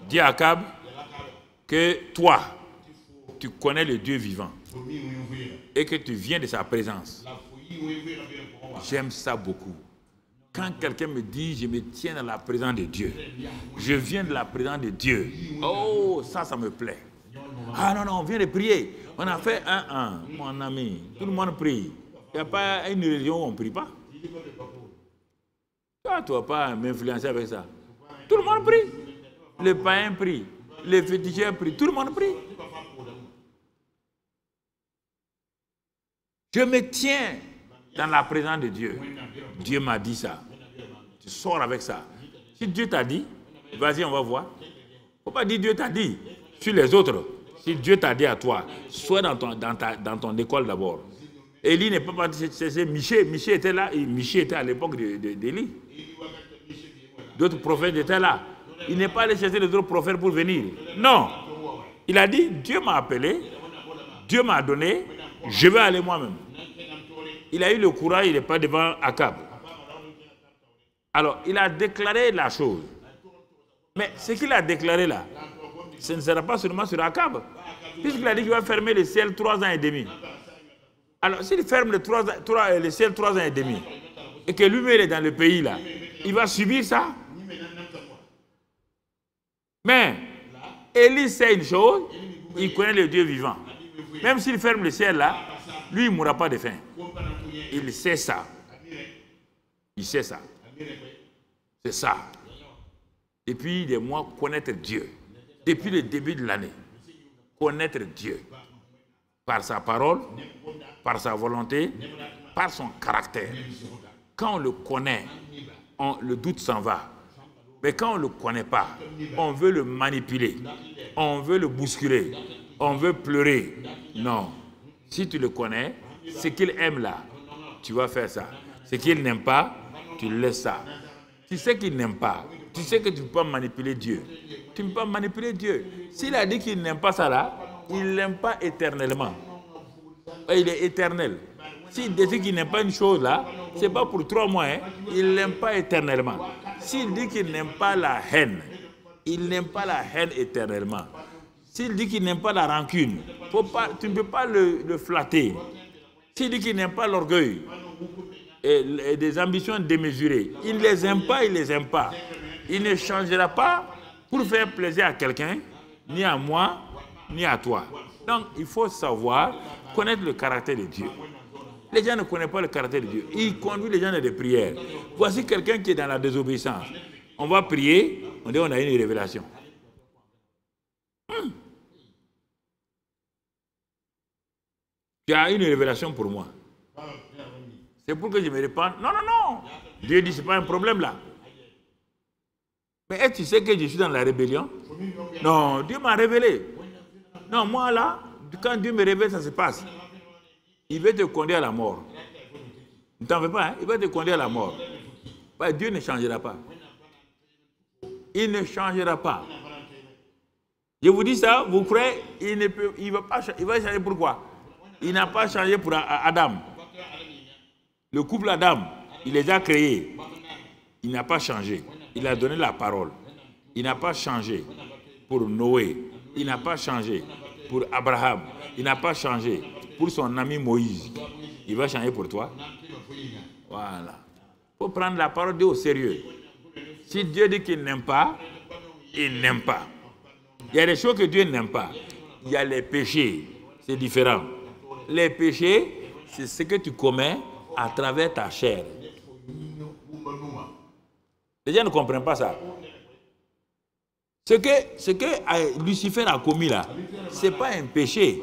Speaker 1: Dis à Akab que toi, tu connais le Dieu vivant et que tu viens de sa présence. J'aime ça beaucoup. Quand quelqu'un me dit, je me tiens dans la présence de Dieu, je viens de la présence de Dieu, oh, ça me plaît. Ah non, on vient de prier. On a fait mon ami. Tout le monde prie. Il n'y a pas une religion où on ne prie pas. Toi, tu ne vas pas m'influencer avec ça. Tout le monde prie. Les païens prient. Les féticheurs prient. Tout le monde prie. Je me tiens dans la présence de Dieu. Dieu m'a dit ça. Tu sors avec ça. Si Dieu t'a dit, vas-y, on va voir. Il ne faut pas dire Dieu t'a dit sur les autres. Si Dieu t'a dit à toi, sois dans ton école d'abord. Élie n'est pas parti chercher Michée. Michée était là. Et Michée était à l'époque d'Élie. D'autres prophètes étaient là. Il n'est pas allé chercher les autres prophètes pour venir. Non. Il a dit, Dieu m'a appelé. Dieu m'a donné. Je vais aller moi-même. Il a eu le courage, il n'est pas devant Akab. Alors, il a déclaré la chose. Mais ce qu'il a déclaré là, ce ne sera pas seulement sur Akab. Puisqu'il a dit qu'il va fermer le ciel 3 ans et demi. Alors, s'il ferme le ciel 3 ans et demi, et que lui-même est dans le pays là, il va subir ça. Mais, Élie sait une chose, il connaît le Dieu vivant. Même s'il ferme le ciel là, lui, il ne mourra pas de faim. Il sait ça. Il sait ça. C'est ça. Depuis des mois, connaître Dieu. Depuis le début de l'année. Connaître Dieu. Par sa parole, par sa volonté, par son caractère. Quand on le connaît, le doute s'en va. Mais quand on ne le connaît pas, on veut le manipuler. On veut le bousculer. On veut pleurer. Non. Si tu le connais, ce qu'il aime là, tu vas faire ça. Ce qu'il n'aime pas, tu laisses ça. Si ce qu'il n'aime pas, Tu sais que tu ne peux pas manipuler Dieu. Tu ne peux pas manipuler Dieu. S'il a dit qu'il n'aime pas ça là, il ne l'aime pas éternellement. Il est éternel. S'il dit qu'il n'aime pas une chose là, ce n'est pas pour 3 mois. Hein. Il ne l'aime pas éternellement. S'il dit qu'il n'aime pas la haine, il n'aime pas la haine éternellement. S'il dit qu'il n'aime pas la rancune, tu ne peux pas le flatter. S'il dit qu'il n'aime pas l'orgueil et des ambitions démesurées, il ne les aime pas, il ne les aime pas. Il ne changera pas pour faire plaisir à quelqu'un, ni à moi, ni à toi. Donc, il faut savoir connaître le caractère de Dieu. Les gens ne connaissent pas le caractère de Dieu. Il conduit les gens dans des prières. Voici quelqu'un qui est dans la désobéissance. On va prier, on dit on a une révélation. Tu as une révélation pour moi. C'est pour que je me réponde. Non, non, non. Dieu dit, ce n'est pas un problème là. Mais est-ce que tu sais que je suis dans la rébellion? Non, Dieu m'a révélé. Non, moi là, quand Dieu me révèle, ça se passe. Il veut te conduire à la mort. Ne t'en veux pas, hein? Il va te conduire à la mort. Bah, Dieu ne changera pas. Il ne changera pas. Je vous dis ça, vous croyez, il va changer pourquoi? Il n'a pas changé pour Adam. Le couple Adam, il les a créés. Il n'a pas changé. Il a donné la parole. Il n'a pas changé pour Noé. Il n'a pas changé pour Abraham. Il n'a pas changé pour son ami Moïse. Il va changer pour toi. Voilà. Il faut prendre la parole de Dieu au sérieux. Si Dieu dit qu'il n'aime pas, il n'aime pas. Il y a des choses que Dieu n'aime pas. Il y a les péchés. C'est différent. Les péchés, c'est ce que tu commets à travers ta chair. Les gens ne comprennent pas ça. Ce que Lucifer a commis là, ce n'est pas un péché.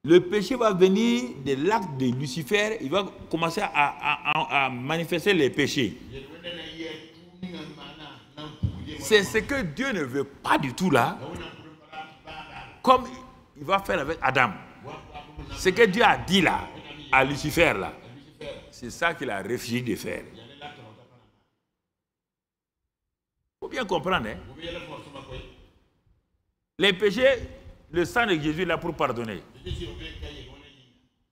Speaker 1: Le péché va venir de l'acte de Lucifer, il va commencer à manifester les péchés. C'est ce que Dieu ne veut pas du tout là, comme il va faire avec Adam. Ce que Dieu a dit là, à Lucifer là, c'est ça qu'il a refusé de faire. Il faut bien comprendre. Hein? Les péchés, le sang de Jésus est là pour pardonner.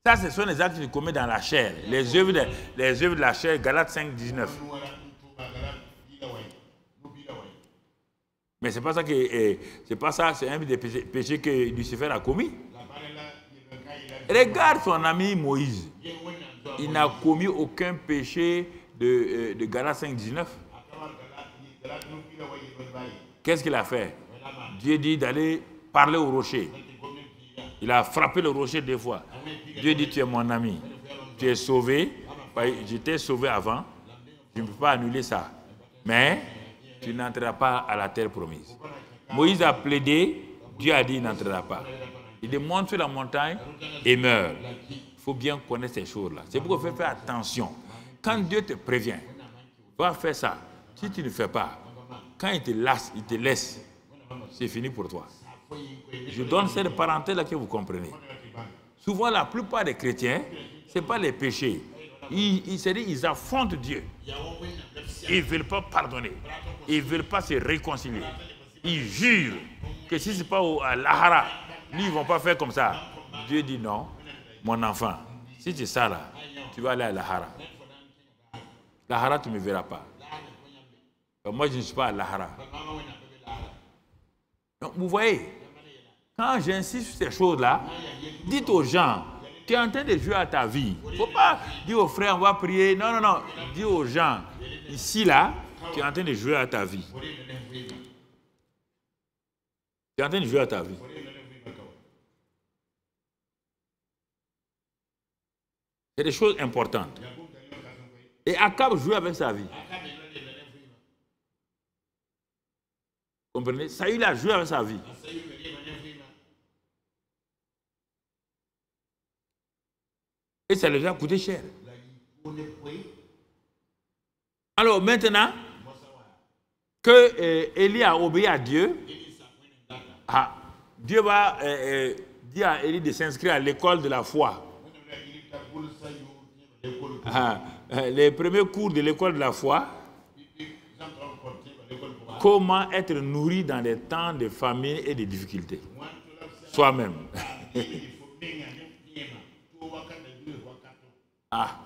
Speaker 1: Ça, ce sont les actes qu'il commet dans la chair. Les œuvres de la chair, Galates 5, 19. Mais c'est pas ça que c'est un des péchés que Lucifer a commis. Regarde son ami Moïse. Il n'a commis aucun péché de Galates 5, 19. Qu'est-ce qu'il a fait? Dieu dit d'aller parler au rocher. Il a frappé le rocher 2 fois. Dieu dit, tu es mon ami. Tu es sauvé. Je t'ai sauvé avant. Je ne peux pas annuler ça. Mais tu n'entreras pas à la terre promise. Moïse a plaidé. Dieu a dit, il n'entrera pas. Il monte sur la montagne et meurt. Il faut bien connaître ces choses-là. C'est pourquoi il faut faire attention. Quand Dieu te prévient, va faire ça. Si tu ne fais pas, quand il te laisse, c'est fini pour toi. Je donne cette parenthèse-là que vous comprenez. Souvent, la plupart des chrétiens, ce n'est pas les péchés. Ils affrontent Dieu. Ils ne veulent pas pardonner. Ils ne veulent pas se réconcilier. Ils jurent que si ce n'est pas à l'Ahara, ils ne vont pas faire comme ça. Dieu dit non, mon enfant, si tu es ça là, tu vas aller à l'Ahara. L'Ahara, tu ne me verras pas. Moi, je ne suis pas à l'Ahara. Donc, vous voyez, quand j'insiste sur ces choses-là, dites aux gens, tu es en train de jouer à ta vie. Il ne faut pas dire aux frères, on va prier. Non, non, non. Dis aux gens, ici, là, tu es en train de jouer à ta vie. Tu es en train de jouer à ta vie. C'est des choses importantes. Et Akab jouait avec sa vie. Comprenez? Saül a joué avec sa vie. Et ça lui a coûté cher. Alors maintenant que Élie a obéi à Dieu, Dieu va dire à Élie de s'inscrire à l'école de la foi. Les premiers cours de l'école de la foi, Comment être nourri dans des temps de famine et de difficultés. Soi-même. Ah.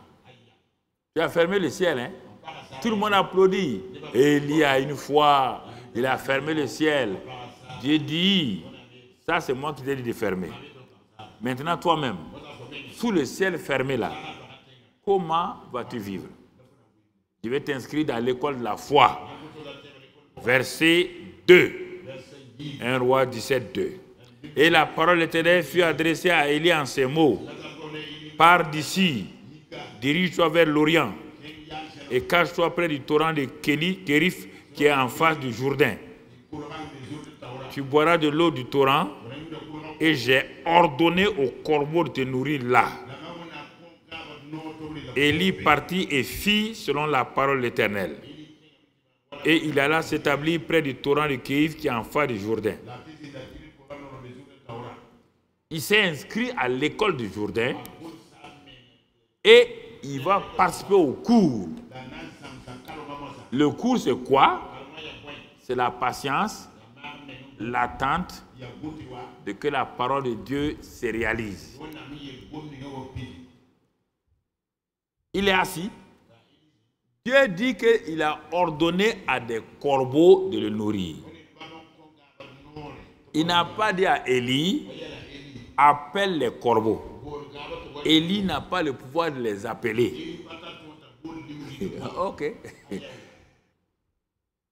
Speaker 1: Tu as fermé le ciel, hein? Tout le monde applaudit. Élie a une fois, il a fermé le ciel. Dieu dit, ça c'est moi qui t'ai dit de fermer. Maintenant toi-même, sous le ciel fermé là, comment vas-tu vivre? Je vais t'inscrire dans l'école de la foi. Verset 2. 1 Roi 17, 2. Et la parole de l'Éternel fut adressée à Élie en ces mots. Pars d'ici, dirige-toi vers l'Orient et cache-toi près du torrent de Kérif qui est en face du Jourdain. Tu boiras de l'eau du torrent et j'ai ordonné aux corbeaux de te nourrir là. Élie partit et fit selon la parole de l'Éternel. Et il alla s'établir près du torrent de Kérif qui est en face du Jourdain. Il s'est inscrit à l'école du Jourdain et il va participer au cours. Le cours, c'est quoi? C'est la patience, l'attente de que la parole de Dieu se réalise. Il est assis. Dieu dit qu'il a ordonné à des corbeaux de le nourrir. Il n'a pas dit à Élie, appelle les corbeaux. Élie n'a pas le pouvoir de les appeler. Ok.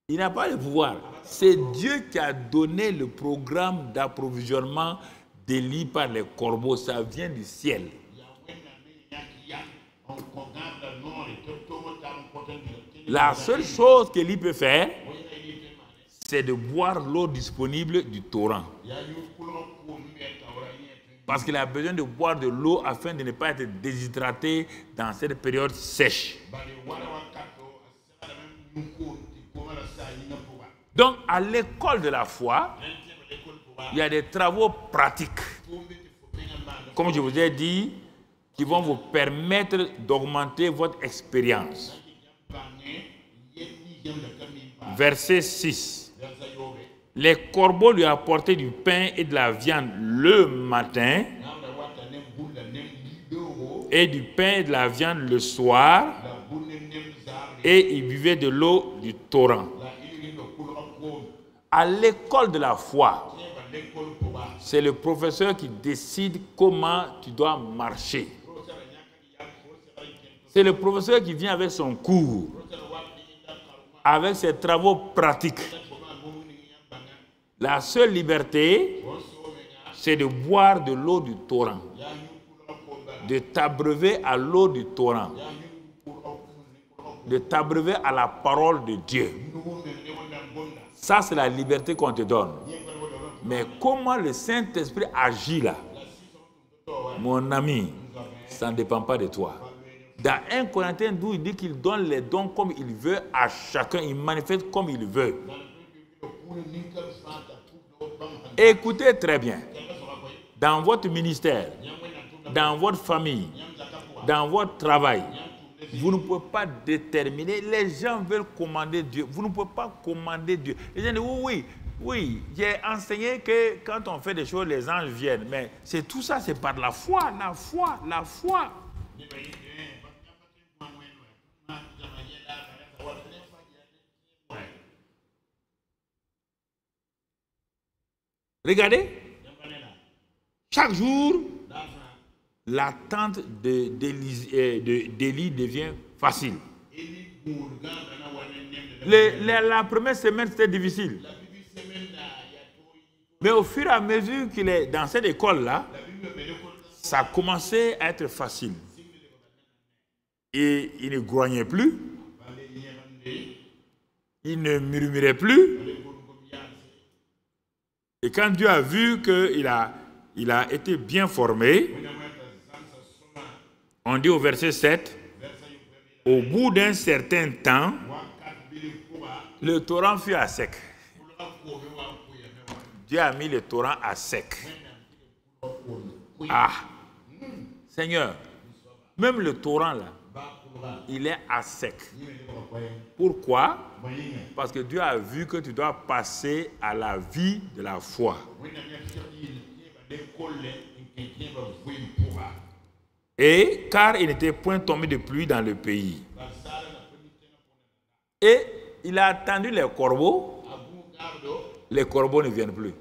Speaker 1: Il n'a pas le pouvoir. C'est Dieu qui a donné le programme d'approvisionnement d'Élie par les corbeaux. Ça vient du ciel. La seule chose qu'Élie peut faire, c'est de boire l'eau disponible du torrent. Parce qu'il a besoin de boire de l'eau afin de ne pas être déshydraté dans cette période sèche. Donc, à l'école de la foi, il y a des travaux pratiques, comme je vous ai dit, qui vont vous permettre d'augmenter votre expérience. Verset 6. Les corbeaux lui apportaient du pain et de la viande le matin et du pain et de la viande le soir et il buvait de l'eau du torrent. À l'école de la foi, c'est le professeur qui décide comment tu dois marcher. C'est le professeur qui vient avec son cours, avec ses travaux pratiques. La seule liberté, c'est de boire de l'eau du torrent, de t'abreuver à l'eau du torrent, de t'abreuver à la parole de Dieu. Ça, c'est la liberté qu'on te donne. Mais comment le Saint-Esprit agit là, mon ami, ça ne dépend pas de toi. Dans 1 Corinthiens 12, il dit qu'il donne les dons comme il veut à chacun, il manifeste comme il veut. Écoutez très bien. Dans votre ministère, dans votre famille, dans votre travail, vous ne pouvez pas déterminer. Les gens veulent commander Dieu. Vous ne pouvez pas commander Dieu. Les gens disent oui, j'ai enseigné que quand on fait des choses, les anges viennent. Mais c'est tout ça, c'est par la foi, la foi, la foi. Regardez, chaque jour, l'attente d'Élie devient facile. La première semaine, c'était difficile. Mais au fur et à mesure qu'il est dans cette école-là, ça a commencé à être facile. Et il ne grognait plus. Il ne murmurait plus. Et quand Dieu a vu qu'il a été bien formé, on dit au verset 7, au bout d'un certain temps, le torrent fut à sec. Dieu a mis le torrent à sec. Ah, Seigneur, même le torrent là, il est à sec. Pourquoi? Parce que Dieu a vu que tu dois passer à la vie de la foi. Et car il n'était point tombé de pluie dans le pays. Et il a attendu les corbeaux ne viennent plus.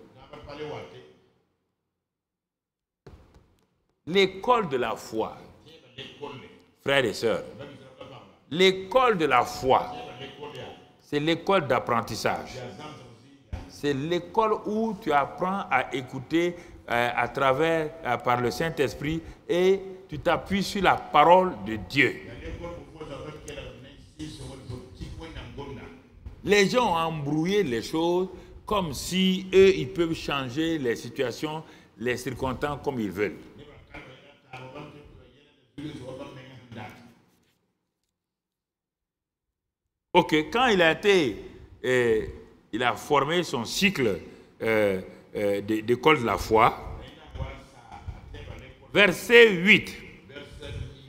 Speaker 1: L'école de la foi, frères et sœurs, l'école de la foi, c'est l'école d'apprentissage. C'est l'école où tu apprends à écouter par le Saint-Esprit et tu t'appuies sur la parole de Dieu. Les gens ont embrouillé les choses comme si eux, ils peuvent changer les situations, les circonstances comme ils veulent. Ok, quand il a formé son cycle d'école de la foi, verset 8,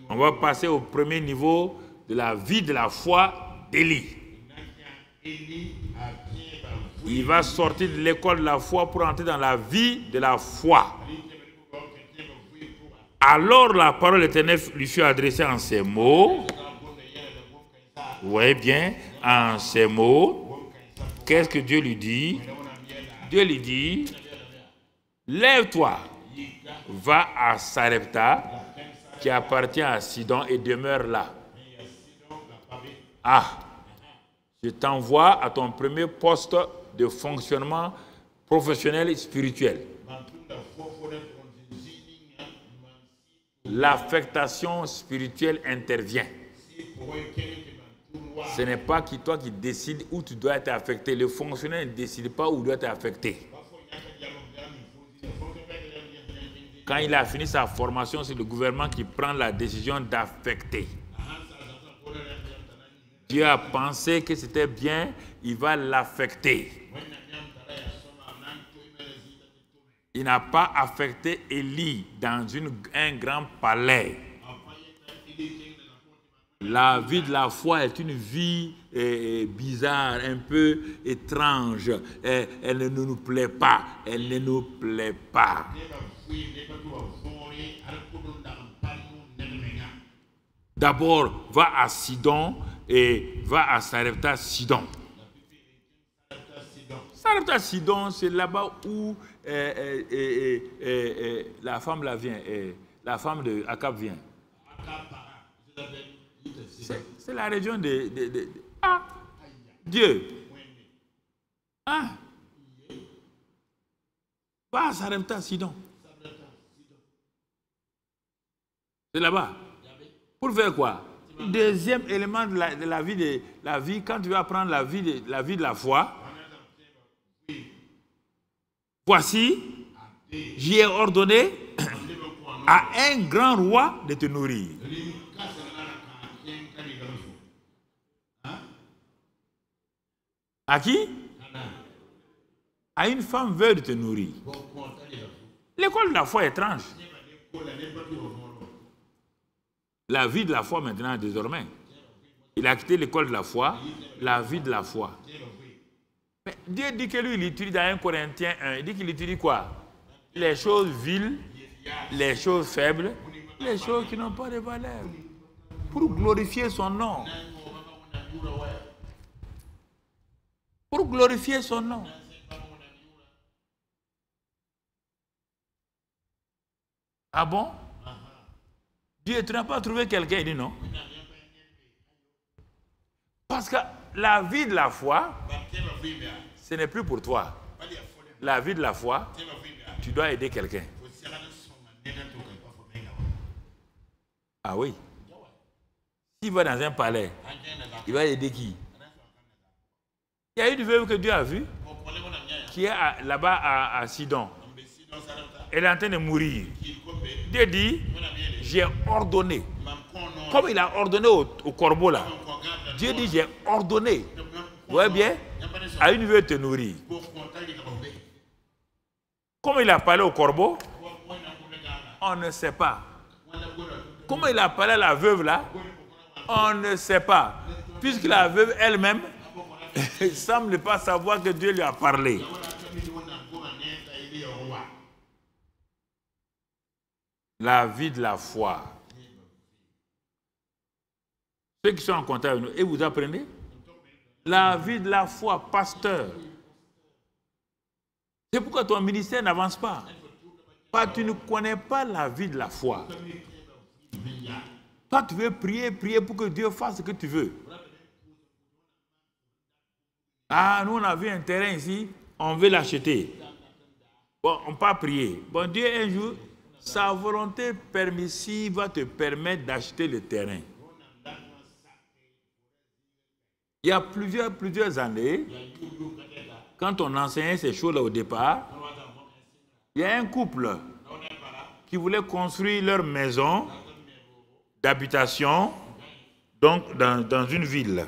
Speaker 1: on va passer au premier niveau de la vie de la foi d'Élie. Il va sortir de l'école de la foi pour entrer dans la vie de la foi. Alors la parole de l'Éternel lui fut adressée en ces mots. Vous voyez bien, en ces mots, qu'est-ce que Dieu lui dit? Dieu lui dit, lève-toi, va à Sarepta, qui appartient à Sidon, et demeure là. Ah, je t'envoie à ton premier poste de fonctionnement professionnel et spirituel. L'affectation spirituelle intervient. Ce n'est pas toi qui décides où tu dois être affecté. Le fonctionnaire ne décide pas où il doit être affecté. Quand il a fini sa formation, c'est le gouvernement qui prend la décision d'affecter. Dieu a pensé que c'était bien, il va l'affecter. Il n'a pas affecté Élie dans un grand palais. La vie de la foi est une vie bizarre, un peu étrange. Elle ne nous plaît pas. Elle ne nous plaît pas. D'abord, va à Sidon et va à Sarepta Sidon. Sarepta Sidon, c'est là-bas où la femme là vient. La femme de Akab vient. C'est la région de Dieu. Ah. Va à Sarepta Sidon. C'est là-bas. Pour faire quoi? Deuxième élément de la vie, quand tu veux apprendre la vie de la foi, voici, j'y ai ordonné à un grand roi de te nourrir. À qui? À une femme veuve de te nourrir. L'école de la foi est étrange. La vie de la foi maintenant, désormais. Il a quitté l'école de la foi, la vie de la foi. Mais Dieu dit que lui, il étudie dans 1 Corinthiens 1. Il dit qu'il étudie quoi? Les choses viles, les choses faibles, les choses qui n'ont pas de valeur. Pour glorifier son nom. Pour glorifier son nom. Ah bon? Dieu, tu n'as pas trouvé quelqu'un? Il dit non. Parce que la vie de la foi, ce n'est plus pour toi. La vie de la foi, tu dois aider quelqu'un. Ah oui. S'il va dans un palais, il va aider qui? Il y a une veuve que Dieu a vue, qui est là-bas à Sidon. Elle est en train de mourir. Dieu dit, j'ai ordonné. Comme il a ordonné au corbeau là. Dieu dit, j'ai ordonné. Vous voyez bien? À une veuve te nourrir. Comme il a parlé au corbeau, on ne sait pas. Comment il a parlé à la veuve là, on ne sait pas. Puisque la veuve elle-même Il ne semble pas savoir que Dieu lui a parlé. La vie de la foi. Ceux qui sont en contact avec nous, et vous apprenez? La vie de la foi, pasteur. C'est pourquoi ton ministère n'avance pas. Parce que tu ne connais pas la vie de la foi. Toi, tu veux prier pour que Dieu fasse ce que tu veux. Ah, nous, on a vu un terrain ici, on veut l'acheter. Bon, on ne peut pas prier. Bon, Dieu, un jour, sa volonté permissive va te permettre d'acheter le terrain. Il y a plusieurs années, quand on enseignait ces choses-là au départ, il y a un couple qui voulait construire leur maison d'habitation donc dans une ville.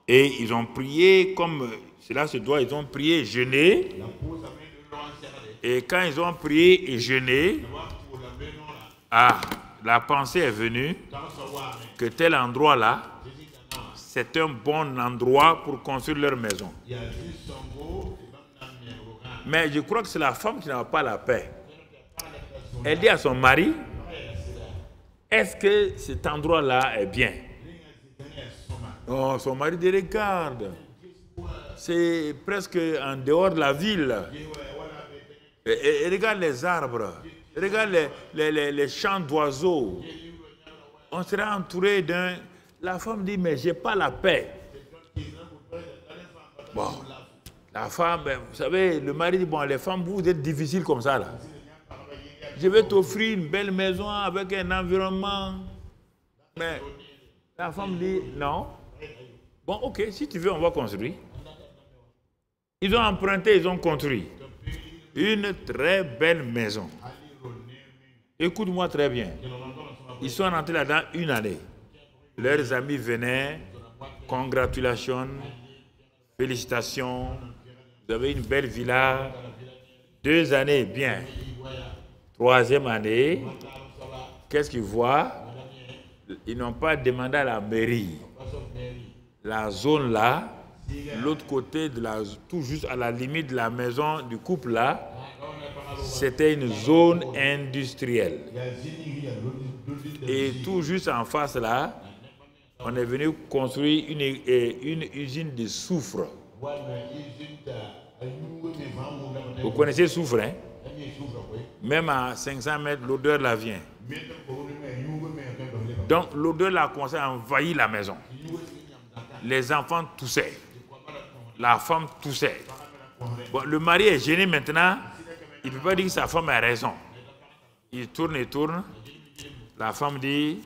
Speaker 1: Et ils ont prié comme cela se doit, ils ont prié et jeûné. Et quand ils ont prié et jeûné, la pensée est venue que tel endroit-là, c'est un bon endroit pour construire leur maison. Mais je crois que c'est la femme qui n'a pas la paix. Elle dit à son mari, est-ce que cet endroit-là est bien? Oh, son mari dit, regarde, c'est presque en dehors de la ville. Et regarde les arbres, regarde les champs d'oiseaux. On sera entouré d'un... La femme dit, mais je n'ai pas la paix. Bon, la femme, vous savez, le mari dit, bon, les femmes, vous êtes difficiles comme ça, là. Je vais t'offrir une belle maison avec un environnement. Mais la femme dit, non. Bon, ok, si tu veux, on va construire. Ils ont emprunté, ils ont construit. Une très belle maison. Écoute-moi très bien. Ils sont rentrés là-dedans une année. Leurs amis venaient, congratulations, félicitations, vous avez une belle villa, 2 années, bien. 3e année, qu'est-ce qu'ils voient? Ils n'ont pas demandé à la mairie. La zone là, l'autre côté, tout juste à la limite de la maison du couple là, c'était une zone industrielle. Et tout juste en face là, on est venu construire une usine de soufre. Vous connaissez le soufre, hein? Même à 500 mètres, l'odeur là vient. Donc l'odeur là a commencé à envahir la maison. Les enfants toussaient. La femme toussait. Bon, le mari est gêné maintenant. Il ne peut pas dire que sa femme a raison. Il tourne et tourne. La femme dit,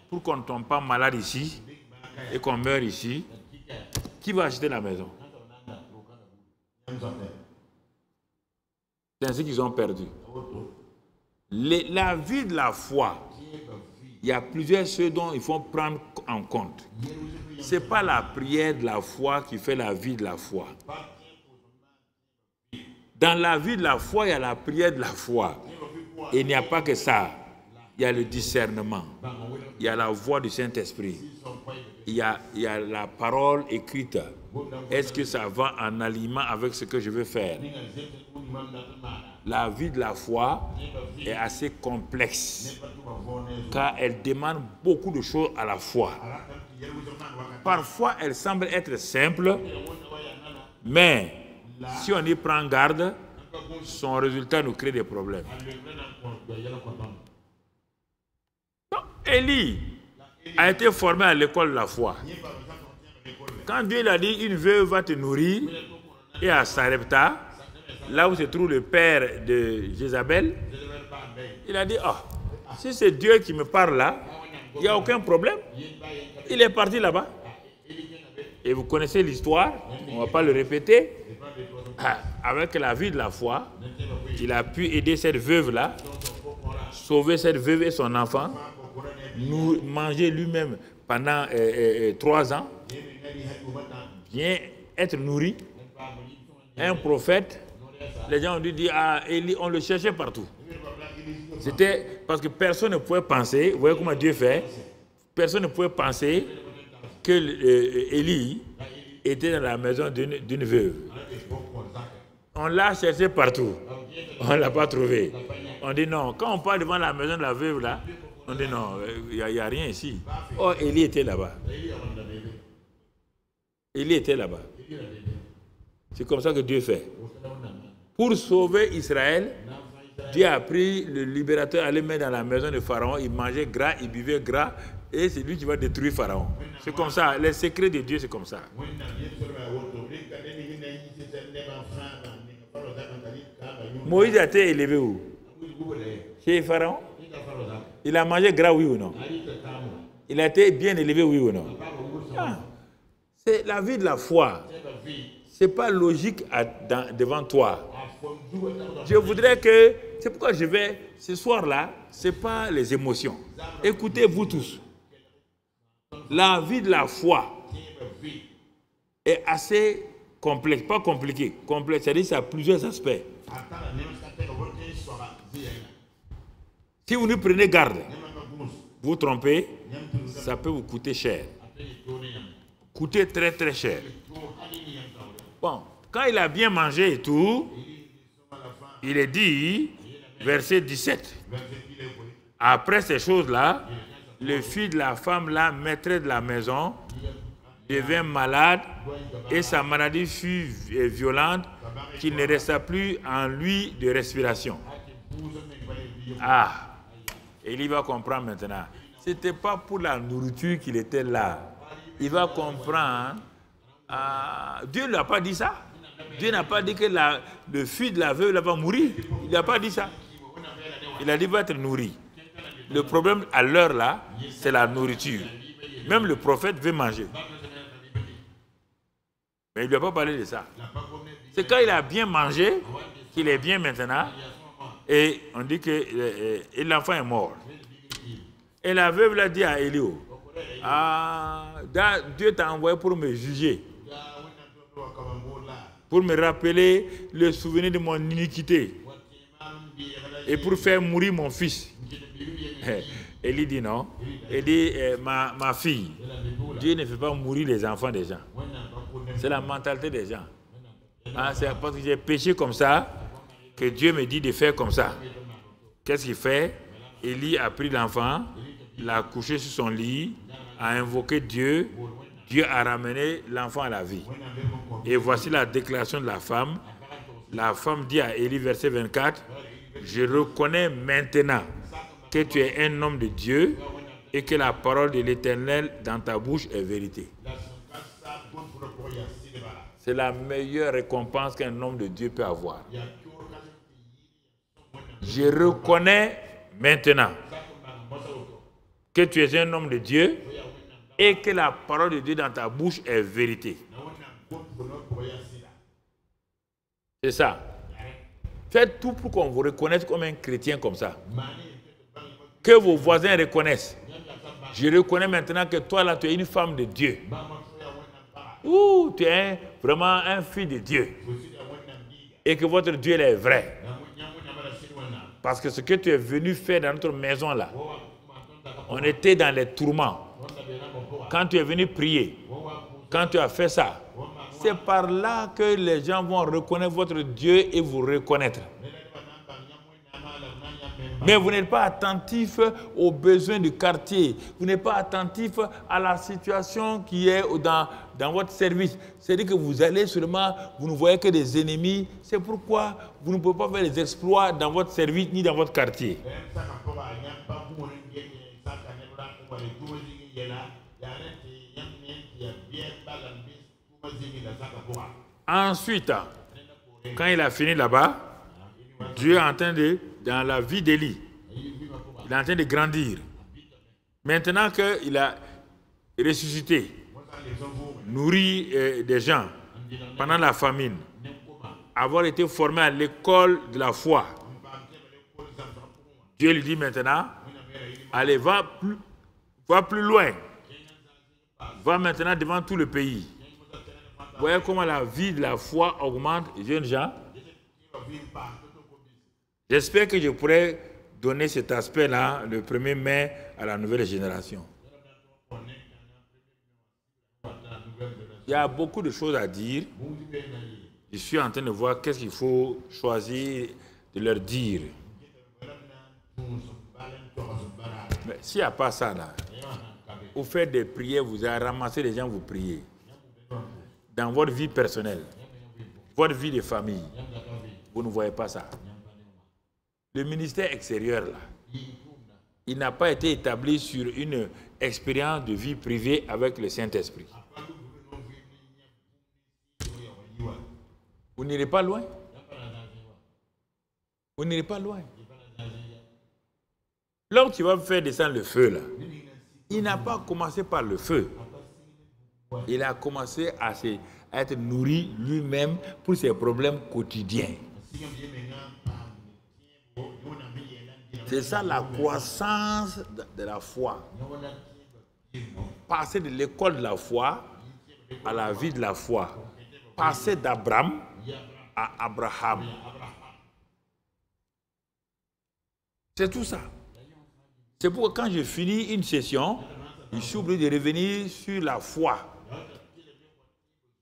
Speaker 1: pour qu'on ne tombe pas malade ici et qu'on meure ici, qui va acheter la maison? C'est ainsi qu'ils ont perdu. La vie de la foi, il y a plusieurs choses dont il faut prendre en compte. Ce n'est pas la prière de la foi qui fait la vie de la foi. Dans la vie de la foi, il y a la prière de la foi. Et il n'y a pas que ça. Il y a le discernement. Il y a la voix du Saint-Esprit. Il y a la parole écrite. Est-ce que ça va en aliment avec ce que je veux faire? La vie de la foi est assez complexe, car elle demande beaucoup de choses à la fois. Parfois, elle semble être simple, mais si on y prend garde, son résultat nous crée des problèmes. Donc, Élie a été formé à l'école de la foi. Quand Dieu l'a dit, une veuve va te nourrir, et à Sarepta, là où se trouve le père de Jézabel, il a dit, si c'est Dieu qui me parle là, il n'y a aucun problème. Il est parti là-bas. Et vous connaissez l'histoire, on ne va pas le répéter. Avec la vie de la foi, il a pu aider cette veuve-là, sauver cette veuve et son enfant, manger lui-même pendant 3 ans, bien être nourri. Un prophète, les gens ont dû dire, Élie, on le cherchait partout. C'était parce que personne ne pouvait penser, vous voyez comment Dieu fait, personne ne pouvait penser que Élie était dans la maison d'une veuve. On l'a cherché partout. On ne l'a pas trouvé. On dit non. Quand on parle devant la maison de la veuve, là, on dit non, il n'y a rien ici. Oh, Élie était là-bas. Élie était là-bas. C'est comme ça que Dieu fait. Pour sauver Israël, Dieu a pris le libérateur, allait mettre dans la maison de Pharaon, il mangeait gras, il buvait gras, et c'est lui qui va détruire Pharaon. C'est comme ça. Les secrets de Dieu, c'est comme ça. Moïse a été élevé où? Chez Pharaon? Il a mangé gras, oui ou non? Il a été bien élevé, oui ou non? Ah, c'est la vie de la foi. Ce n'est pas logique devant toi. Je voudrais que... C'est pourquoi je vais... Ce soir-là, ce n'est pas les émotions. Écoutez-vous tous. La vie de la foi est assez complexe. Pas compliquée. Complexe, c'est-à-dire que ça a plusieurs aspects. Si vous ne prenez garde, vous trompez, ça peut vous coûter cher. Coûter très très cher. Bon, quand il a bien mangé et tout, il est dit, verset 17, après ces choses-là, le fils de la femme, là, maîtresse de la maison, devint malade et sa maladie fut violente qu'il ne resta plus en lui de respiration. Ah, Élie va comprendre maintenant. Ce n'était pas pour la nourriture qu'il était là. Il va comprendre. Dieu ne l'a pas dit ça. Dieu n'a pas dit que le fils de la veuve va mourir. Il n'a pas dit ça. Il a dit qu'il va être nourri. Le problème à l'heure là, c'est la nourriture. Même le prophète veut manger. Mais il ne lui a pas parlé de ça. C'est quand il a bien mangé qu'il est bien maintenant. Et on dit que l'enfant est mort. Et la veuve l'a dit à Élio, Dieu t'a envoyé pour me juger, pour me rappeler le souvenir de mon iniquité et pour faire mourir mon fils. Élie dit non. Il dit, ma fille, Dieu ne fait pas mourir les enfants des gens. C'est la mentalité des gens. C'est parce que j'ai péché comme ça que Dieu me dit de faire comme ça. Qu'est-ce qu'il fait? Élie a pris l'enfant, l'a couché sur son lit, a invoqué Dieu. Dieu a ramené l'enfant à la vie. Et voici la déclaration de la femme. La femme dit à Élie, verset 24, « Je reconnais maintenant que tu es un homme de Dieu et que la parole de l'Éternel dans ta bouche est vérité. » C'est la meilleure récompense qu'un homme de Dieu peut avoir. Je reconnais maintenant que tu es un homme de Dieu et que la parole de Dieu dans ta bouche est vérité. C'est ça. Faites tout pour qu'on vous reconnaisse comme un chrétien comme ça. Que vos voisins reconnaissent. Je reconnais maintenant que toi là, tu es une femme de Dieu. Ou tu es vraiment un fils de Dieu. Et que votre Dieu est vrai. Parce que ce que tu es venu faire dans notre maison là, on était dans les tourments. Quand tu es venu prier, quand tu as fait ça, c'est par là que les gens vont reconnaître votre Dieu et vous reconnaître. Mais vous n'êtes pas attentif aux besoins du quartier. Vous n'êtes pas attentif à la situation qui est dans votre service. C'est-à-dire que vous allez seulement, vous ne voyez que des ennemis. C'est pourquoi vous ne pouvez pas faire des exploits dans votre service ni dans votre quartier. Ensuite, quand il a fini là-bas, Dieu est en train dans la vie d'Élie, il est en train de grandir. Maintenant qu'il a ressuscité, nourri des gens pendant la famine, avoir été formé à l'école de la foi, Dieu lui dit maintenant, allez, va plus loin. Va maintenant devant tout le pays. Vous voyez comment la vie de la foi augmente, jeunes gens. J'espère que je pourrai donner cet aspect-là le 1er mai à la nouvelle génération. Il y a beaucoup de choses à dire. Je suis en train de voir qu'est-ce qu'il faut choisir de leur dire. Mais s'il n'y a pas ça là, vous faites des prières, vous avez ramassé les gens, vous priez. Dans votre vie personnelle, votre vie de famille, vous ne voyez pas ça. Le ministère extérieur là, il n'a pas été établi sur une expérience de vie privée avec le Saint-Esprit. Vous n'irez pas loin. Vous n'irez pas loin. L'homme qui va faire descendre le feu, là, il n'a pas commencé par le feu. Il a commencé à être nourri lui-même pour ses problèmes quotidiens. C'est ça la croissance de la foi. Passer de l'école de la foi à la vie de la foi. Passer d'Abraham à Abraham. C'est tout ça. C'est pourquoi quand je finis une session, je suis obligé de revenir sur la foi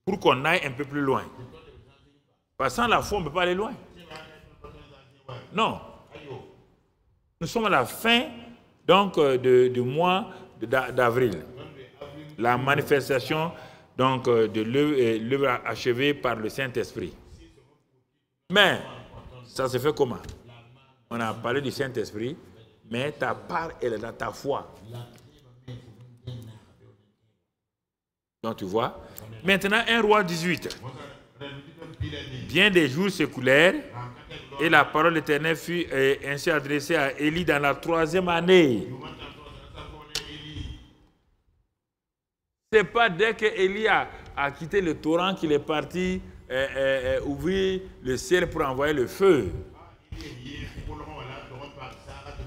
Speaker 1: pour qu'on aille un peu plus loin. Parce que sans la foi, on ne peut pas aller loin. Non. Nous sommes à la fin donc, du mois d'avril. La manifestation donc, de l'œuvre achevée par le Saint-Esprit. Mais ça se fait comment? On a parlé du Saint-Esprit, mais ta part, elle est dans ta foi. Donc tu vois. Maintenant, 1 Roi 18. Bien des jours s'écoulèrent et la parole de l'Éternel fut ainsi adressée à Élie dans la 3e année. Ce n'est pas dès que Élie a quitté le torrent qu'il est parti ouvrir le ciel pour envoyer le feu.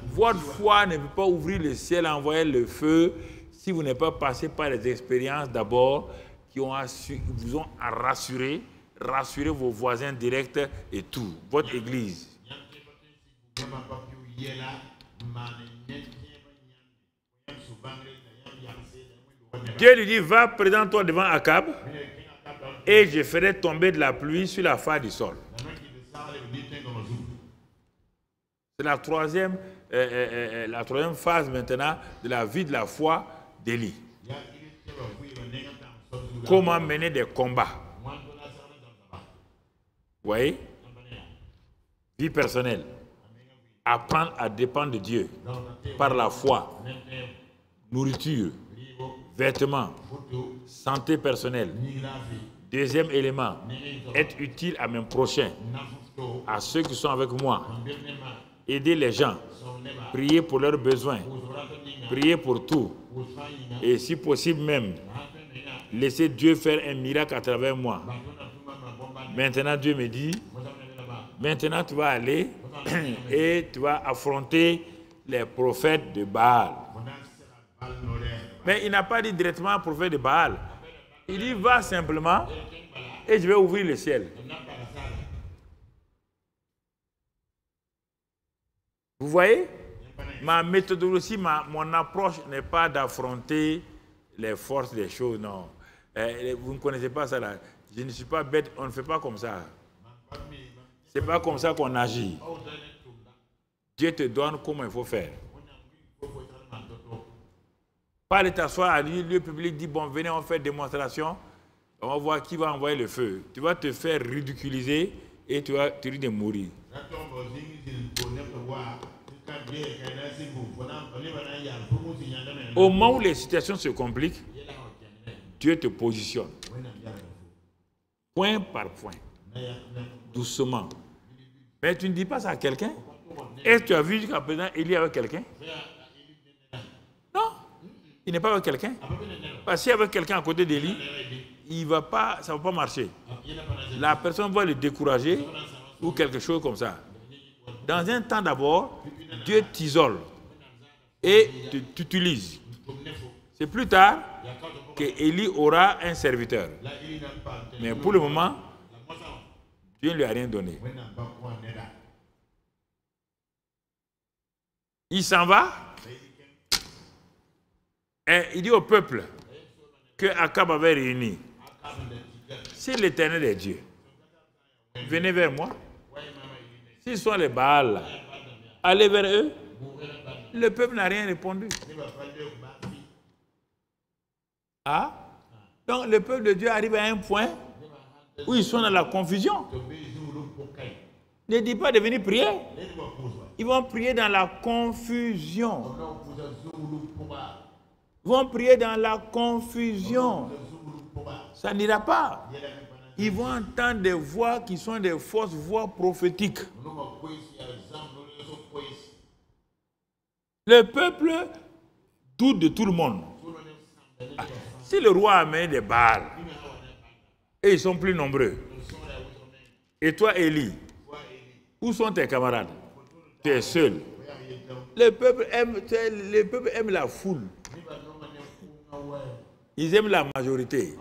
Speaker 1: Votre foi ne peut pas ouvrir le ciel et envoyer le feu si vous n'êtes pas passé par les expériences d'abord qui vous ont rassuré vos voisins directs et tout, votre église. Dieu lui dit, va, présente-toi devant Akab et je ferai tomber de la pluie sur la face du sol. C'est la troisième phase maintenant de la vie de la foi d'Élie. Comment mener des combats. Vous voyez? Vie personnelle. Apprendre à dépendre de Dieu par la foi. Nourriture, vêtements, santé personnelle. Deuxième élément, être utile à mes prochains, à ceux qui sont avec moi. Aider les gens, prier pour leurs besoins, prier pour tout. Et si possible même, laisser Dieu faire un miracle à travers moi. Maintenant, Dieu me dit, maintenant tu vas aller et tu vas affronter les prophètes de Baal. Mais il n'a pas dit directement prophète de Baal. Il dit, va simplement et je vais ouvrir le ciel. Vous voyez? Ma méthodologie, mon approche n'est pas d'affronter les forces des choses, non. Vous ne connaissez pas ça là. Je ne suis pas bête, on ne fait pas comme ça. Ce n'est pas comme ça qu'on agit. Dieu te donne comment il faut faire. Pas de t'asseoir à lieu public, dit bon, venez, on fait démonstration, on va voir qui va envoyer le feu. Tu vas te faire ridiculiser et tu risques de mourir. Au moment où les situations se compliquent, Dieu te positionne. Point par point. Doucement. Mais tu ne dis pas ça à quelqu'un. Est-ce que tu as vu jusqu'à présent Élie avec quelqu'un? Non. Il n'est pas avec quelqu'un. Parce qu'il y avait quelqu'un à côté d'Élie, ça ne va pas marcher. La personne va le décourager ou quelque chose comme ça. Dans un temps d'abord, Dieu t'isole et t'utilise. C'est plus tard qu'Élie aura un serviteur. Mais pour le moment, Dieu ne lui a rien donné. Il s'en va et il dit au peuple que Akab avait réuni. si l'Éternel est Dieu, venez vers moi. S'ils sont les Baals, allez vers eux. Le peuple n'a rien répondu. Ah? Donc le peuple de Dieu arrive à un point où ils sont dans la confusion. Ne dis pas de venir prier. Ils vont prier dans la confusion. Ils vont prier dans la confusion. Ça n'ira pas. Ils vont entendre des voix qui sont des fausses voix prophétiques. Le peuple doute de tout le monde. Ah, si le roi amène des Baals, et ils sont plus nombreux, et toi, Élie, où sont tes camarades? Tu es seul. Le peuple aime la foule. Ils aiment la majorité.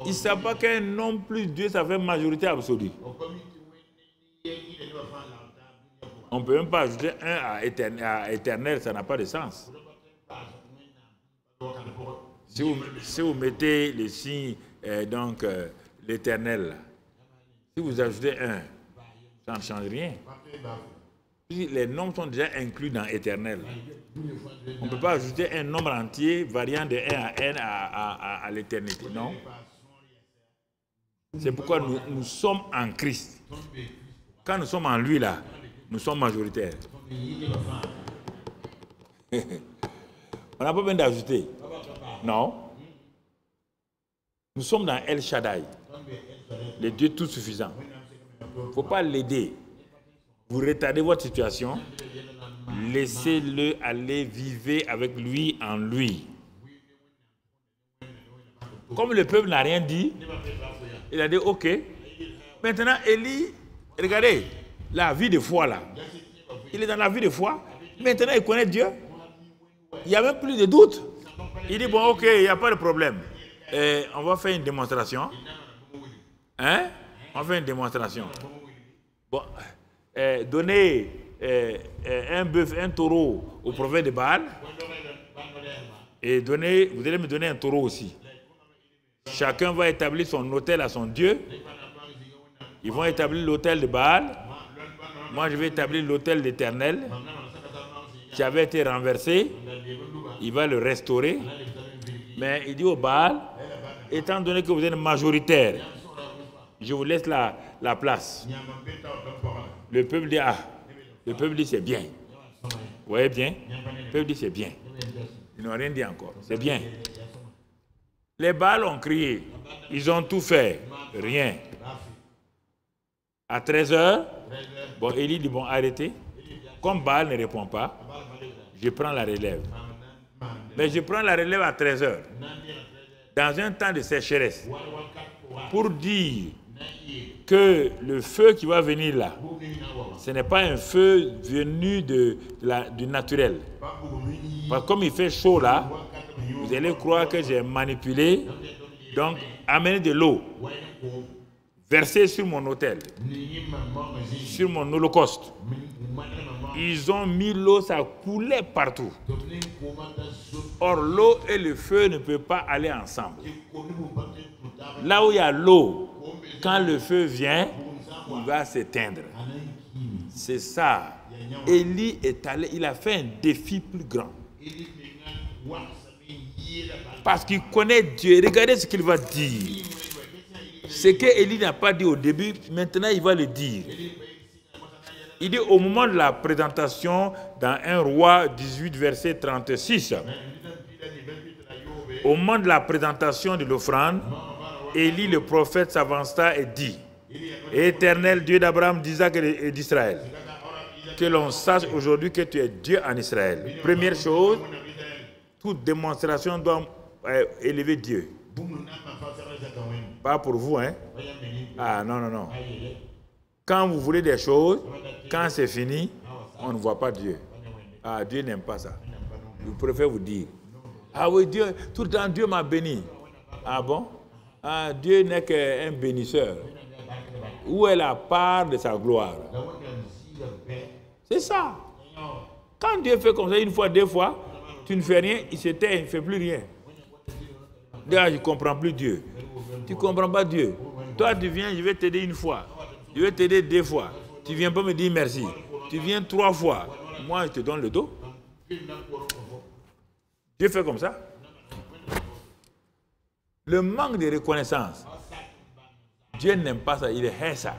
Speaker 1: Ils ne savent pas qu'un homme plus Dieu, ça fait majorité absolue. On ne peut même pas ajouter un à éternel, ça n'a pas de sens. Si vous mettez le signe, donc l'éternel, si vous ajoutez un, ça ne change rien. Les nombres sont déjà inclus dans éternel. On ne peut pas ajouter un nombre entier variant de 1 à n à l'éternité, non? C'est pourquoi nous sommes en Christ. Quand nous sommes en lui, là, nous sommes majoritaires. On n'a pas besoin d'ajouter. Non. Nous sommes dans El Shaddai, le Dieu tout suffisant. Il ne faut pas l'aider. Vous retardez votre situation, laissez-le aller vivre avec lui en lui. Comme le peuple n'a rien dit, il a dit ok. Maintenant, Élie, regardez, la vie de foi là. Il est dans la vie de foi. Maintenant, il connaît Dieu. Il n'y a même plus de doute. Il dit bon, ok, il n'y a pas de problème. On va faire une démonstration. Hein? On va faire une démonstration. Bon. Donnez un bœuf, un taureau au prophète de Baal et vous allez me donner un taureau aussi. Chacun va établir son autel à son Dieu. Ils vont établir l'autel de Baal. Moi, je vais établir l'autel d'Éternel qui avait été renversé. Il va le restaurer. Mais il dit au Baal, étant donné que vous êtes majoritaire, je vous laisse la place. Le peuple dit, ah, le peuple dit c'est bien. Vous voyez bien? Le peuple dit c'est bien. Ils n'ont rien dit encore. C'est bien. Les Baals ont crié. Ils ont tout fait. Rien. À 13h, bon, Élie dit, bon, arrêtez. Comme Baal ne répond pas, je prends la relève. Mais je prends la relève à 13h. Dans un temps de sécheresse. Pour dire que le feu qui va venir là, ce n'est pas un feu venu du naturel. Parce que comme il fait chaud là, vous allez croire que j'ai manipulé. Donc, amenez de l'eau, versez sur mon autel, sur mon holocauste. Ils ont mis l'eau, ça coulait partout. Or, l'eau et le feu ne peuvent pas aller ensemble. Là où il y a l'eau, quand le feu vient, il va s'éteindre. C'est ça. Élie est allé, il a fait un défi plus grand. Parce qu'il connaît Dieu. Regardez ce qu'il va dire. Ce que Élie n'a pas dit au début, maintenant il va le dire. Il dit au moment de la présentation dans 1 Roi 18, verset 36, au moment de la présentation de l'offrande, Élie le prophète s'avança et dit, Éternel Dieu d'Abraham, d'Isaac et d'Israël, que l'on sache aujourd'hui que tu es Dieu en Israël. Première chose, toute démonstration doit élever Dieu. Pas pour vous, hein? Ah non, non, non. Quand vous voulez des choses, quand c'est fini, on ne voit pas Dieu. Ah, Dieu n'aime pas ça. Je préfère vous dire. Ah oui, Dieu, tout le temps, Dieu m'a béni. Ah bon? Ah, Dieu n'est qu'un bénisseur. Où est la part de sa gloire? C'est ça. Quand Dieu fait comme ça une fois, deux fois, tu ne fais rien, il se tait, il ne fait plus rien. Là, je ne comprends plus Dieu. Tu ne comprends pas Dieu. Toi, tu viens, je vais t'aider une fois. Je vais t'aider 2 fois. Tu ne viens pas me dire merci. Tu viens 3 fois. Moi, je te donne le dos. Dieu fait comme ça. Le manque de reconnaissance, Dieu n'aime pas ça, il hait ça.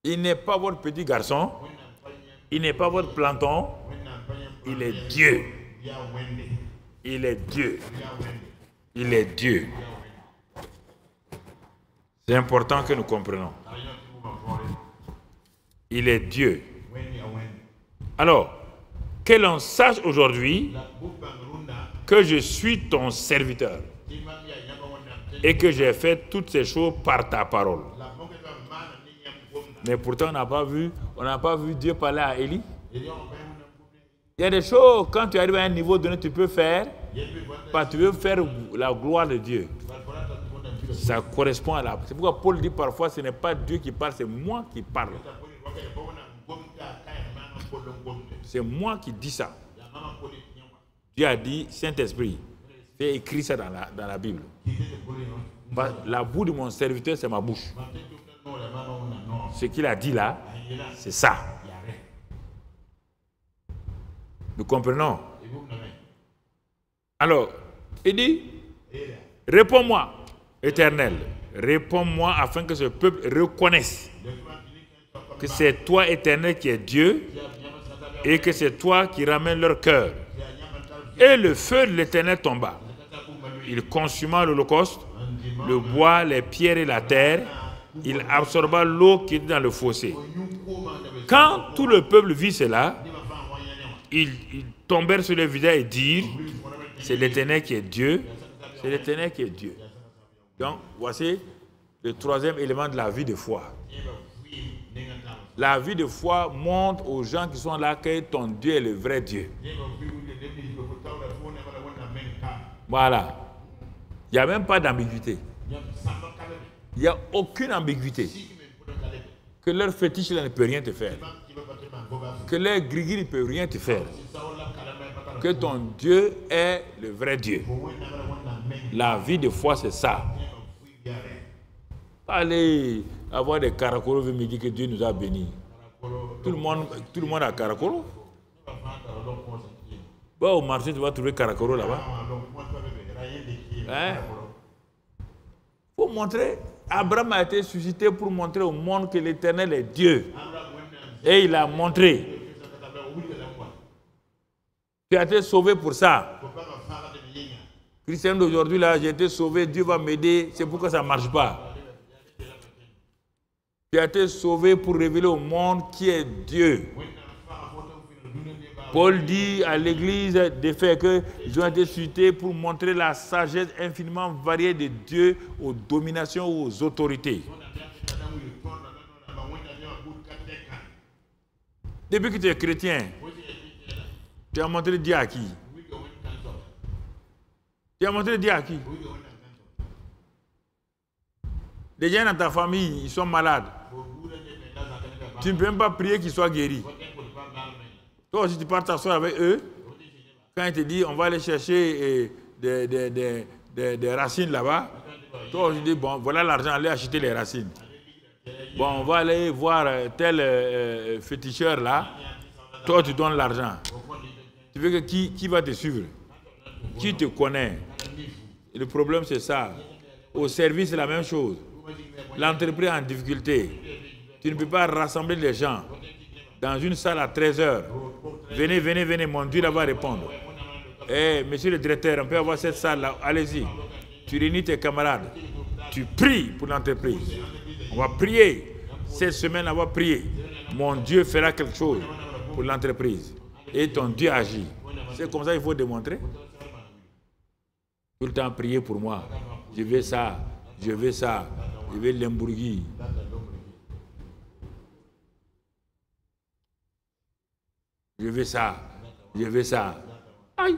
Speaker 1: Il n'est pas votre petit garçon, il n'est pas votre planton, il est Dieu. Il est Dieu. Il est Dieu. C'est important que nous comprenions. Il est Dieu. Alors, que l'on sache aujourd'hui que je suis ton serviteur et que j'ai fait toutes ces choses par ta parole. Mais pourtant, on n'a pas vu Dieu parler à Élie. Il y a des choses, quand tu arrives à un niveau donné, tu peux faire, parce que tu veux faire la gloire de Dieu. Ça correspond à la... C'est pourquoi Paul dit parfois, ce n'est pas Dieu qui parle, c'est moi qui parle. C'est moi qui dis ça. Dieu a dit, Saint-Esprit, fais écrire ça dans la Bible. La bouche de mon serviteur, c'est ma bouche. Ce qu'il a dit là, c'est ça. Nous comprenons. Alors, il dit, réponds-moi, Éternel, réponds-moi afin que ce peuple reconnaisse que c'est toi, Éternel, qui es Dieu et que c'est toi qui ramènes leur cœur. Et le feu de l'Éternel tomba. Il consuma l'holocauste, le bois, les pierres et la terre. Il absorba l'eau qui était dans le fossé. Quand tout le peuple vit cela, ils tombèrent sur le visage et dirent, c'est l'Éternel qui est Dieu, c'est l'Éternel qui est Dieu. Donc, voici le 3e élément de la vie de foi. La vie de foi montre aux gens qui sont là que ton Dieu est le vrai Dieu. Voilà. Il n'y a même pas d'ambiguïté. Il n'y a aucune ambiguïté. Que leur fétiche là ne peut rien te faire. Que leur grigui ne peut rien te faire. Que ton Dieu est le vrai Dieu. La vie de foi, c'est ça. Allez avoir des caracolos veut me dire que Dieu nous a bénis. Tout le monde a caracolo. Bah, au marché, tu vas trouver caracolo là-bas. Hein? Pour montrer, Abraham a été suscité pour montrer au monde que l'Éternel est Dieu. Et il a montré. Tu as été sauvé pour ça. Christian d'aujourd'hui, là, j'ai été sauvé, Dieu va m'aider, c'est pourquoi ça ne marche pas. Tu as été sauvé pour révéler au monde qui est Dieu. Paul dit à l'église d'Éphèse qu'ils ont été suscités pour montrer la sagesse infiniment variée de Dieu aux dominations, aux autorités. Depuis que tu es chrétien, tu as montré Dieu à qui? Tu as montré Dieu à qui? Les gens dans ta famille, ils sont malades. Tu ne peux même pas prier qu'ils soient guéris. Toi aussi, tu pars t'asseoir avec eux. Quand ils te disent, on va aller chercher des racines là-bas. Toi aussi, tu dis, bon, voilà l'argent, allez acheter les racines. Bon, on va aller voir tel féticheur là. Toi, tu donnes l'argent. Tu veux que qui va te suivre? Qui te connaît? Et le problème, c'est ça. Au service, c'est la même chose. L'entreprise en difficulté. Tu ne peux pas rassembler les gens dans une salle à 13 heures. Venez, venez, venez, mon Dieu là va répondre. Eh, monsieur le directeur, on peut avoir cette salle-là, allez-y. Tu réunis tes camarades. Tu pries pour l'entreprise. On va prier. Cette semaine, on va prier. Mon Dieu fera quelque chose pour l'entreprise. Et ton Dieu agit. C'est comme ça qu'il faut démontrer. Tout le temps prier pour moi. Je veux ça, je veux ça, je veux l'Hamburgi. Je veux ça, je veux ça. Aïe!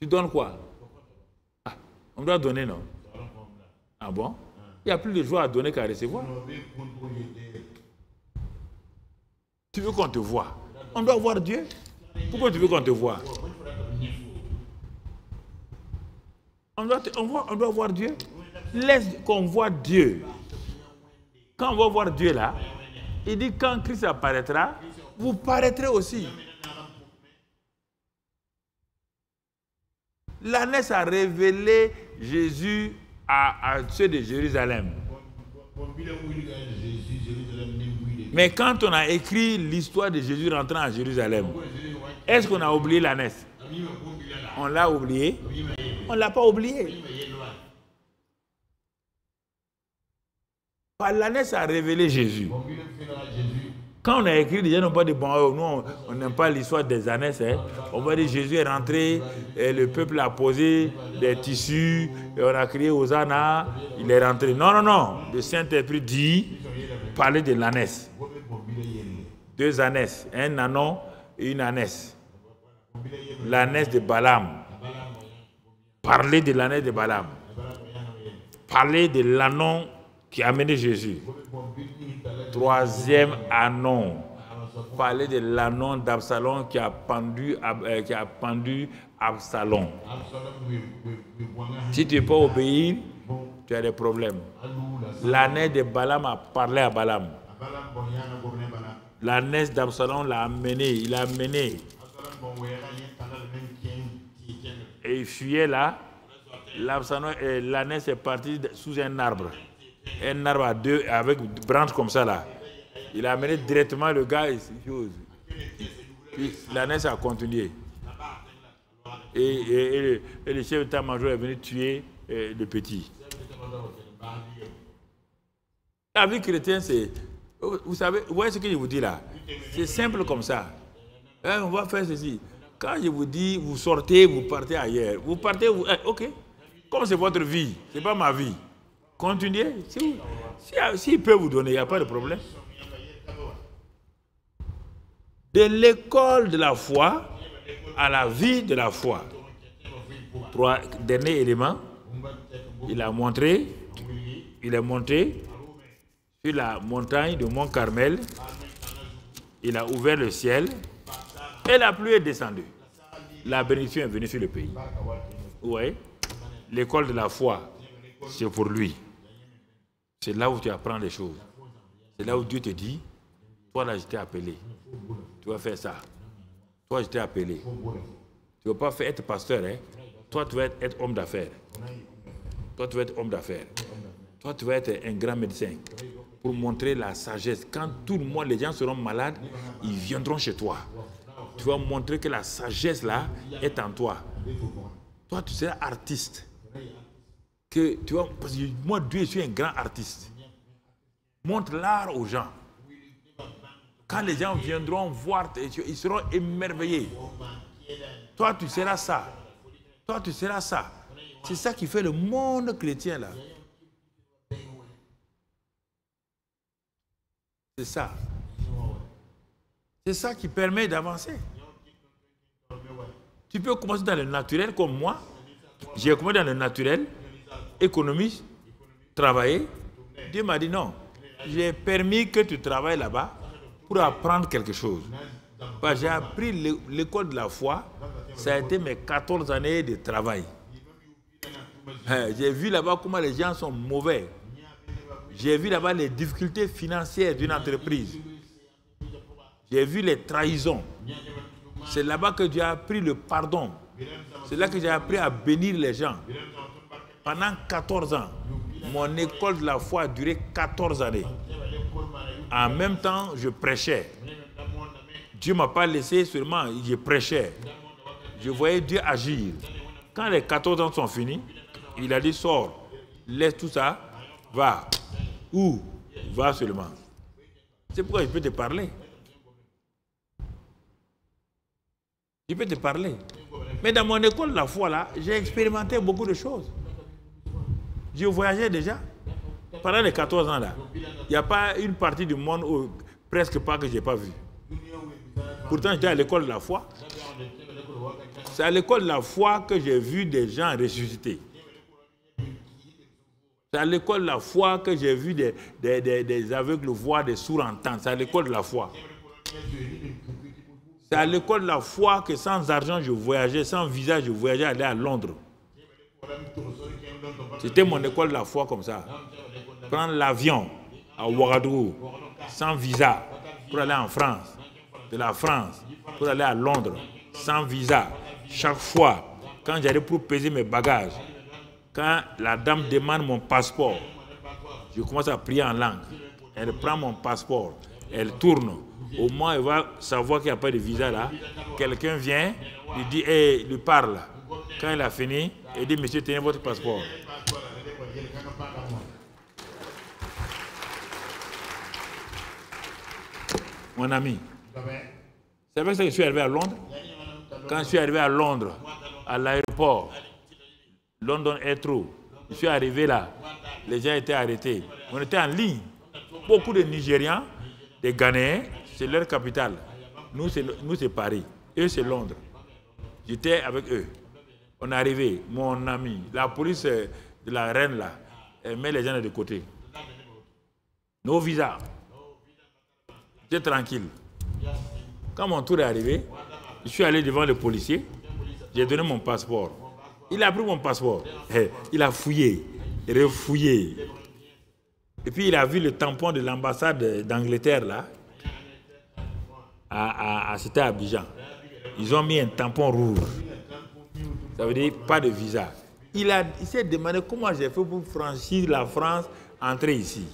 Speaker 1: Tu donnes quoi? Ah, on doit donner, non? Ah bon? Il n'y a plus de joie à donner qu'à recevoir. Tu veux qu'on te voie? On doit voir Dieu. Pourquoi tu veux qu'on te voie? On doit voir Dieu. Laisse qu'on voit Dieu. Quand on va voir Dieu là, il dit quand Christ apparaîtra, vous paraîtrez aussi. L'ânesse a révélé Jésus à ceux de Jérusalem. Mais quand on a écrit l'histoire de Jésus rentrant à Jérusalem, est-ce qu'on a oublié l'ânesse? On l'a oublié? On ne l'a pas oublié. L'ânesse a révélé Jésus. Quand on a écrit, les gens n'ont pas dit, bon, nous, on n'aime pas l'histoire des ânesses. Hein. On va dire, Jésus est rentré, et le peuple a posé des tissus, et on a crié Hosanna, il est rentré. Non, non, non. Le Saint-Esprit dit, parler de l'ânesse. Deux ânesses, un ânon et une ânesse. L'ânesse de Balaam. Parler de l'ânesse de Balaam. Parler de l'ânon qui a amené Jésus. Troisième ânon. Parler de l'ânon d'Absalom qui a pendu Absalom. Si tu n'es pas obéi, tu as des problèmes. L'ânesse de Balaam a parlé à Balaam. L'ânesse d'Absalom l'a amené. Il a amené. Et il fuyait là. L'ânesse est partie sous un arbre. Un arbre à deux, avec des branches comme ça là. Il a amené directement le gars. Puis l'ânesse a continué. Et le chef d'état-major est venu tuer le petit. La vie chrétienne, c'est... Vous savez, vous voyez ce que je vous dis là? C'est simple comme ça. Hein, on va faire ceci. Quand je vous dis, vous sortez, vous partez ailleurs. Vous partez, ok. Comme c'est votre vie, ce n'est pas ma vie. Continuez. S'il peut vous donner, il n'y a pas de problème. De l'école de la foi à la vie de la foi. Trois derniers éléments. Il a montré, il est monté sur la montagne de Mont Carmel. Il a ouvert le ciel et la pluie est descendue. La bénédiction est venue sur le pays. Vous voyez? L'école de la foi, c'est pour lui. C'est là où tu apprends les choses. C'est là où Dieu te dit, toi là je t'ai appelé. Tu vas faire ça. Toi je t'ai appelé. Tu ne vas pas être pasteur. Hein? Toi tu vas être homme d'affaires. Toi tu vas être homme d'affaires. Toi tu vas être un grand médecin. Pour montrer la sagesse. Quand tout le monde, les gens seront malades, ils viendront chez toi. Tu vas montrer que la sagesse là est en toi. Toi tu seras artiste. Que, tu vois, parce que moi, Dieu, je suis un grand artiste. Montre l'art aux gens. Quand les gens viendront voir, ils seront émerveillés. Toi, tu seras ça. Toi, tu seras ça. C'est ça qui fait le monde chrétien, là. C'est ça. C'est ça qui permet d'avancer. Tu peux commencer dans le naturel, comme moi. J'ai commencé dans le naturel. Économiste, travailler. Dieu m'a dit non. J'ai permis que tu travailles là-bas pour apprendre quelque chose. J'ai appris l'école de la foi. Ça a été mes 14 années de travail. J'ai vu là-bas comment les gens sont mauvais. J'ai vu là-bas les difficultés financières d'une entreprise. J'ai vu les trahisons. C'est là-bas que j'ai appris le pardon. C'est là que j'ai appris à bénir les gens. Pendant 14 ans, mon école de la foi a duré 14 années. En même temps, je prêchais. Dieu ne m'a pas laissé seulement, je prêchais. Je voyais Dieu agir. Quand les 14 ans sont finis, il a dit, sors, laisse tout ça, va. Où? Va seulement. C'est pourquoi je peux te parler. Je peux te parler. Mais dans mon école de la foi, là, j'ai expérimenté beaucoup de choses. Je voyageais déjà. Pendant les 14 ans, là, il n'y a pas une partie du monde, où, presque pas, que je n'ai pas vu. Pourtant, j'étais à l'école de la foi. C'est à l'école de la foi que j'ai vu des gens ressuscités. C'est à l'école de la foi que j'ai vu des aveugles voir, des sourds entendre. C'est à l'école de la foi. C'est à l'école de la foi que sans argent, je voyageais, sans visa, je voyageais aller à Londres. C'était mon école de la foi comme ça. Prendre l'avion à Ouagadougou, sans visa, pour aller en France. De la France, pour aller à Londres, sans visa. Chaque fois, quand j'arrive pour peser mes bagages, quand la dame demande mon passeport, je commence à prier en langue. Elle prend mon passeport, elle tourne. Au moins, elle va savoir qu'il n'y a pas de visa là. Quelqu'un vient, lui dit, hey, lui parle. Quand il a fini, il dit, monsieur, tenez votre passeport. Mon ami, c'est vrai que je suis arrivé à Londres. Quand je suis arrivé à Londres, à l'aéroport, London Heathrow, je suis arrivé là, les gens étaient arrêtés. On était en ligne. Beaucoup de Nigérians, des Ghanéens, c'est leur capitale. Nous, c'est Paris. Eux, c'est Londres. J'étais avec eux. On est arrivé, mon ami, la police de la reine là, elle met les gens de côté. Nos visas. J'étais tranquille. Quand mon tour est arrivé, je suis allé devant le policier, j'ai donné mon passeport. Il a pris mon passeport. Il a fouillé, refouillé. Et puis il a vu le tampon de l'ambassade d'Angleterre là. C'était à Abidjan. Ils ont mis un tampon rouge. Ça veut dire pas de visa. Il s'est demandé comment j'ai fait pour franchir la France, entrer ici.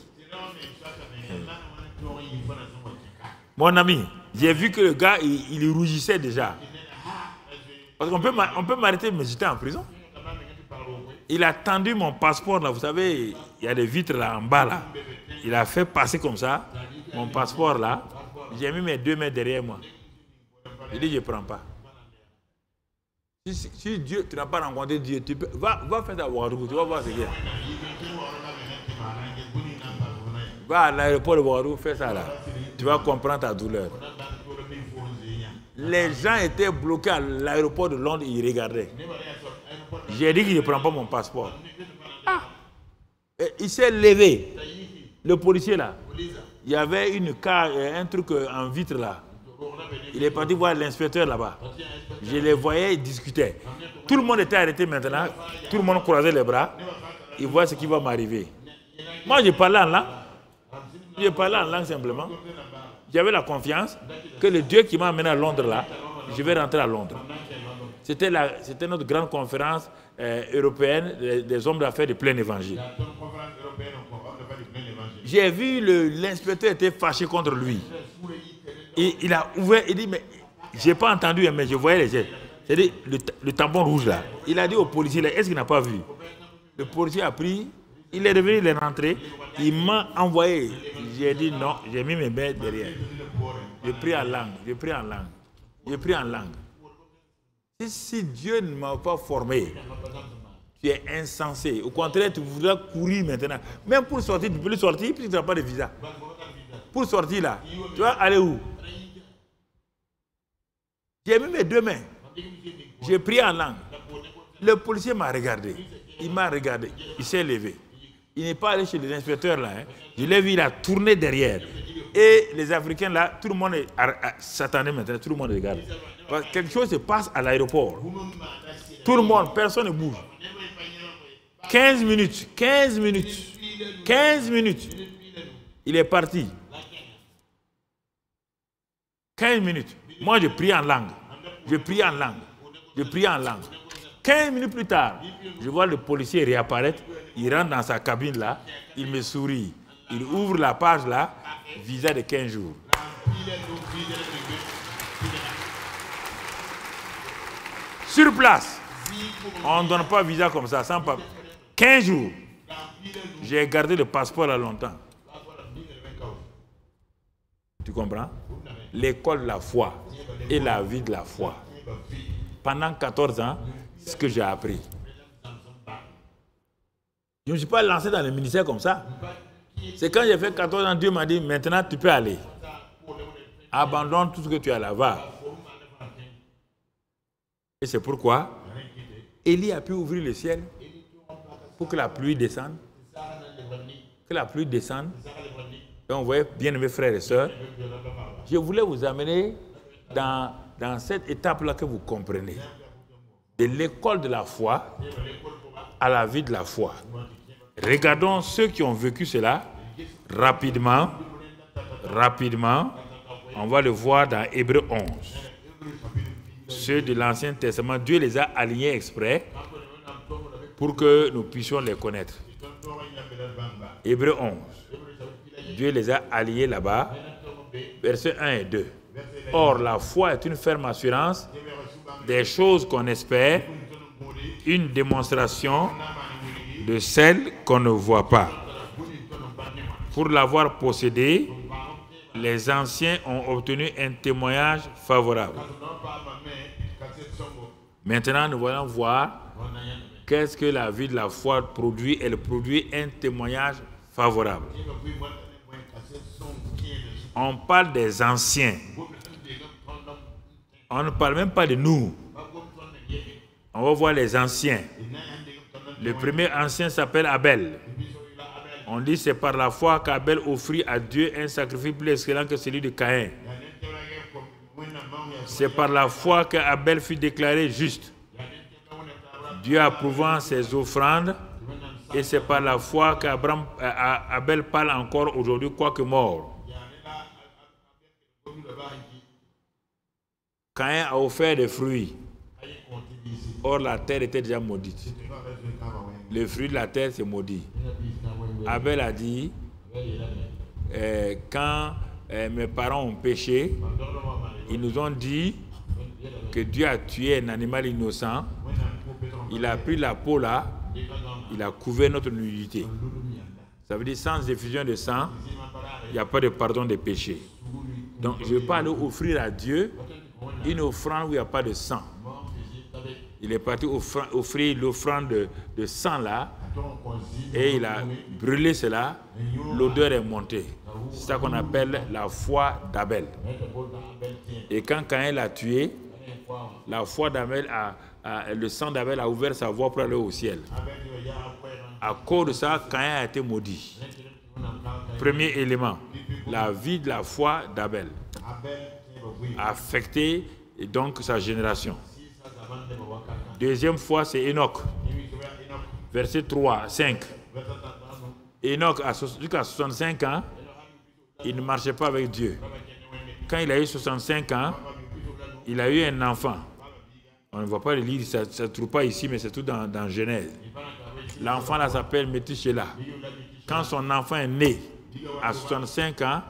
Speaker 1: Mon ami, j'ai vu que le gars, il rougissait déjà. Parce qu'on peut m'arrêter, mais j'étais en prison. Il a tendu mon passeport là, vous savez, il y a des vitres là en bas là. Il a fait passer comme ça, mon passeport là. J'ai mis mes 2 mains derrière moi. Il dit, je ne prends pas. Si Dieu, tu n'as pas rencontré Dieu, tu peux, va faire ta Ouagadougou, tu vas voir ce qu'il y a. Va à l'aéroport de Ouagadougou, fais ça là. Tu vas comprendre ta douleur. Les gens étaient bloqués à l'aéroport de Londres, ils regardaient. J'ai dit qu'il ne prend pas mon passeport. Ah. Et il s'est levé. Le policier là, il y avait un truc en vitre là. Il est parti voir l'inspecteur là-bas. Je les voyais, ils discutaient. Tout le monde était arrêté maintenant. Tout le monde croisait les bras. Ils voient ce qui va m'arriver. Moi, je parlais en langue. Je parlais en langue simplement. J'avais la confiance que le Dieu qui m'a amené à Londres là, je vais rentrer à Londres. C'était notre grande conférence européenne des hommes d'affaires de plein évangile. J'ai vu l'inspecteur était fâché contre lui. Et il a ouvert, il dit, mais je n'ai pas entendu, mais je voyais les gestes. C'est-à-dire le tampon rouge là. Il a dit au policier, est-ce qu'il n'a pas vu? Le policier a pris, il est revenu, il est rentré, il m'a envoyé. J'ai dit non, j'ai mis mes mains derrière. J'ai pris en langue, j'ai pris en langue, j'ai pris en langue. Si Dieu ne m'a pas formé, tu es insensé. Au contraire, tu voudrais courir maintenant. Même pour sortir, tu peux le sortir, puisque tu n'as pas de visa. Pour sortir là, tu vas aller où? J'ai mis mes 2 mains. J'ai prié en langue. Le policier m'a regardé. Il m'a regardé. Il s'est levé. Il n'est pas allé chez les inspecteurs là. Hein. Je l'ai vu, il a tourné derrière. Et les Africains là, tout le monde s'attendait maintenant. Tout le monde regarde. Parce que quelque chose se passe à l'aéroport. Tout le monde, personne ne bouge. 15 minutes. 15 minutes. 15 minutes. Il est parti. 15 minutes. Moi, je prie en langue. Je prie en langue. Je prie en langue. 15 minutes plus tard, je vois le policier réapparaître. Il rentre dans sa cabine là. Il me sourit. Il ouvre la page là. Visa de 15 jours. Sur place. On ne donne pas visa comme ça, sans papier. 15 jours. J'ai gardé le passeport là longtemps. Tu comprends? L'école de la foi et la vie de la foi. Pendant 14 ans, c'est ce que j'ai appris. Je ne me suis pas lancé dans le ministère comme ça. C'est quand j'ai fait 14 ans, Dieu m'a dit, maintenant tu peux aller. Abandonne tout ce que tu as là, va. Et c'est pourquoi Élie a pu ouvrir le ciel pour que la pluie descende. Que la pluie descende. Et on voyait, bien aimés frères et sœurs, je voulais vous amener dans cette étape-là que vous comprenez. De l'école de la foi à la vie de la foi. Regardons ceux qui ont vécu cela rapidement. On va le voir dans Hébreux 11. Ceux de l'Ancien Testament, Dieu les a alignés exprès pour que nous puissions les connaître. Hébreux 11. Dieu les a alliés là-bas. Versets 1 et 2. Or, la foi est une ferme assurance des choses qu'on espère, une démonstration de celles qu'on ne voit pas. Pour l'avoir possédé, les anciens ont obtenu un témoignage favorable. Maintenant, nous allons voir qu'est-ce que la vie de la foi produit. Elle produit un témoignage favorable. On parle des anciens. On ne parle même pas de nous. On va voir les anciens. Le premier ancien s'appelle Abel. On dit c'est par la foi qu'Abel offrit à Dieu un sacrifice plus excellent que celui de Caïn. C'est par la foi qu'Abel fut déclaré juste, Dieu approuvant ses offrandes, et c'est par la foi qu'Abel parle encore aujourd'hui, quoique mort. Caïn a offert des fruits. Or, la terre était déjà maudite. Le fruit de la terre, c'est maudit. Abel a dit, quand mes parents ont péché, ils nous ont dit que Dieu a tué un animal innocent. Il a pris la peau là, il a couvert notre nudité. Ça veut dire sans effusion de sang, il n'y a pas de pardon des péchés. Donc je ne vais pas aller offrir à Dieu une offrande où il n'y a pas de sang. Il est parti offrir l'offrande de sang là, et il a brûlé cela, l'odeur est montée. C'est ça qu'on appelle la foi d'Abel. Et quand Caïn l'a tué, la foi d'Abel le sang d'Abel a ouvert sa voie pour aller au ciel. À cause de ça, Caïn a été maudit. Premier élément, la vie de la foi d'Abel a affecté donc sa génération. Deuxième fois, c'est Enoch. Verset 3, 5. Enoch, jusqu'à 65 ans, il ne marchait pas avec Dieu. Quand il a eu 65 ans, il a eu un enfant. On ne voit pas le livre, ça ne se trouve pas ici, mais c'est tout dans Genèse. L'enfant là s'appelle Métushéla. Quand son enfant est né, à 65 ans,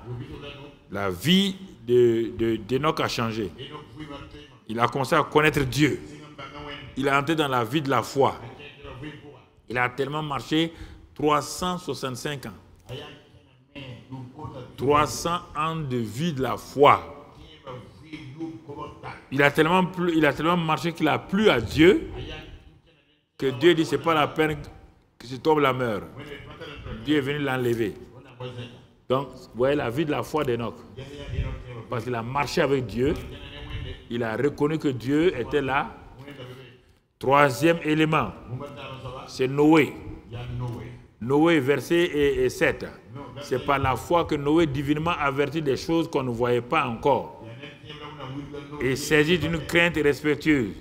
Speaker 1: la vie d'Enoch a changé. Il a commencé à connaître Dieu. Il est entré dans la vie de la foi. Il a tellement marché 365 ans. 300 ans de vie de la foi. Il a tellement marché qu'il a plu à Dieu que Dieu dit c'est pas la peine que cet homme la meure. Dieu est venu l'enlever. Donc, vous voyez la vie de la foi d'Enoch. Parce qu'il a marché avec Dieu. Il a reconnu que Dieu était là. Troisième élément, c'est Noé. Noé, verset 7. C'est par la foi que Noé divinement avertit des choses qu'on ne voyait pas encore. Et saisi d'une crainte respectueuse,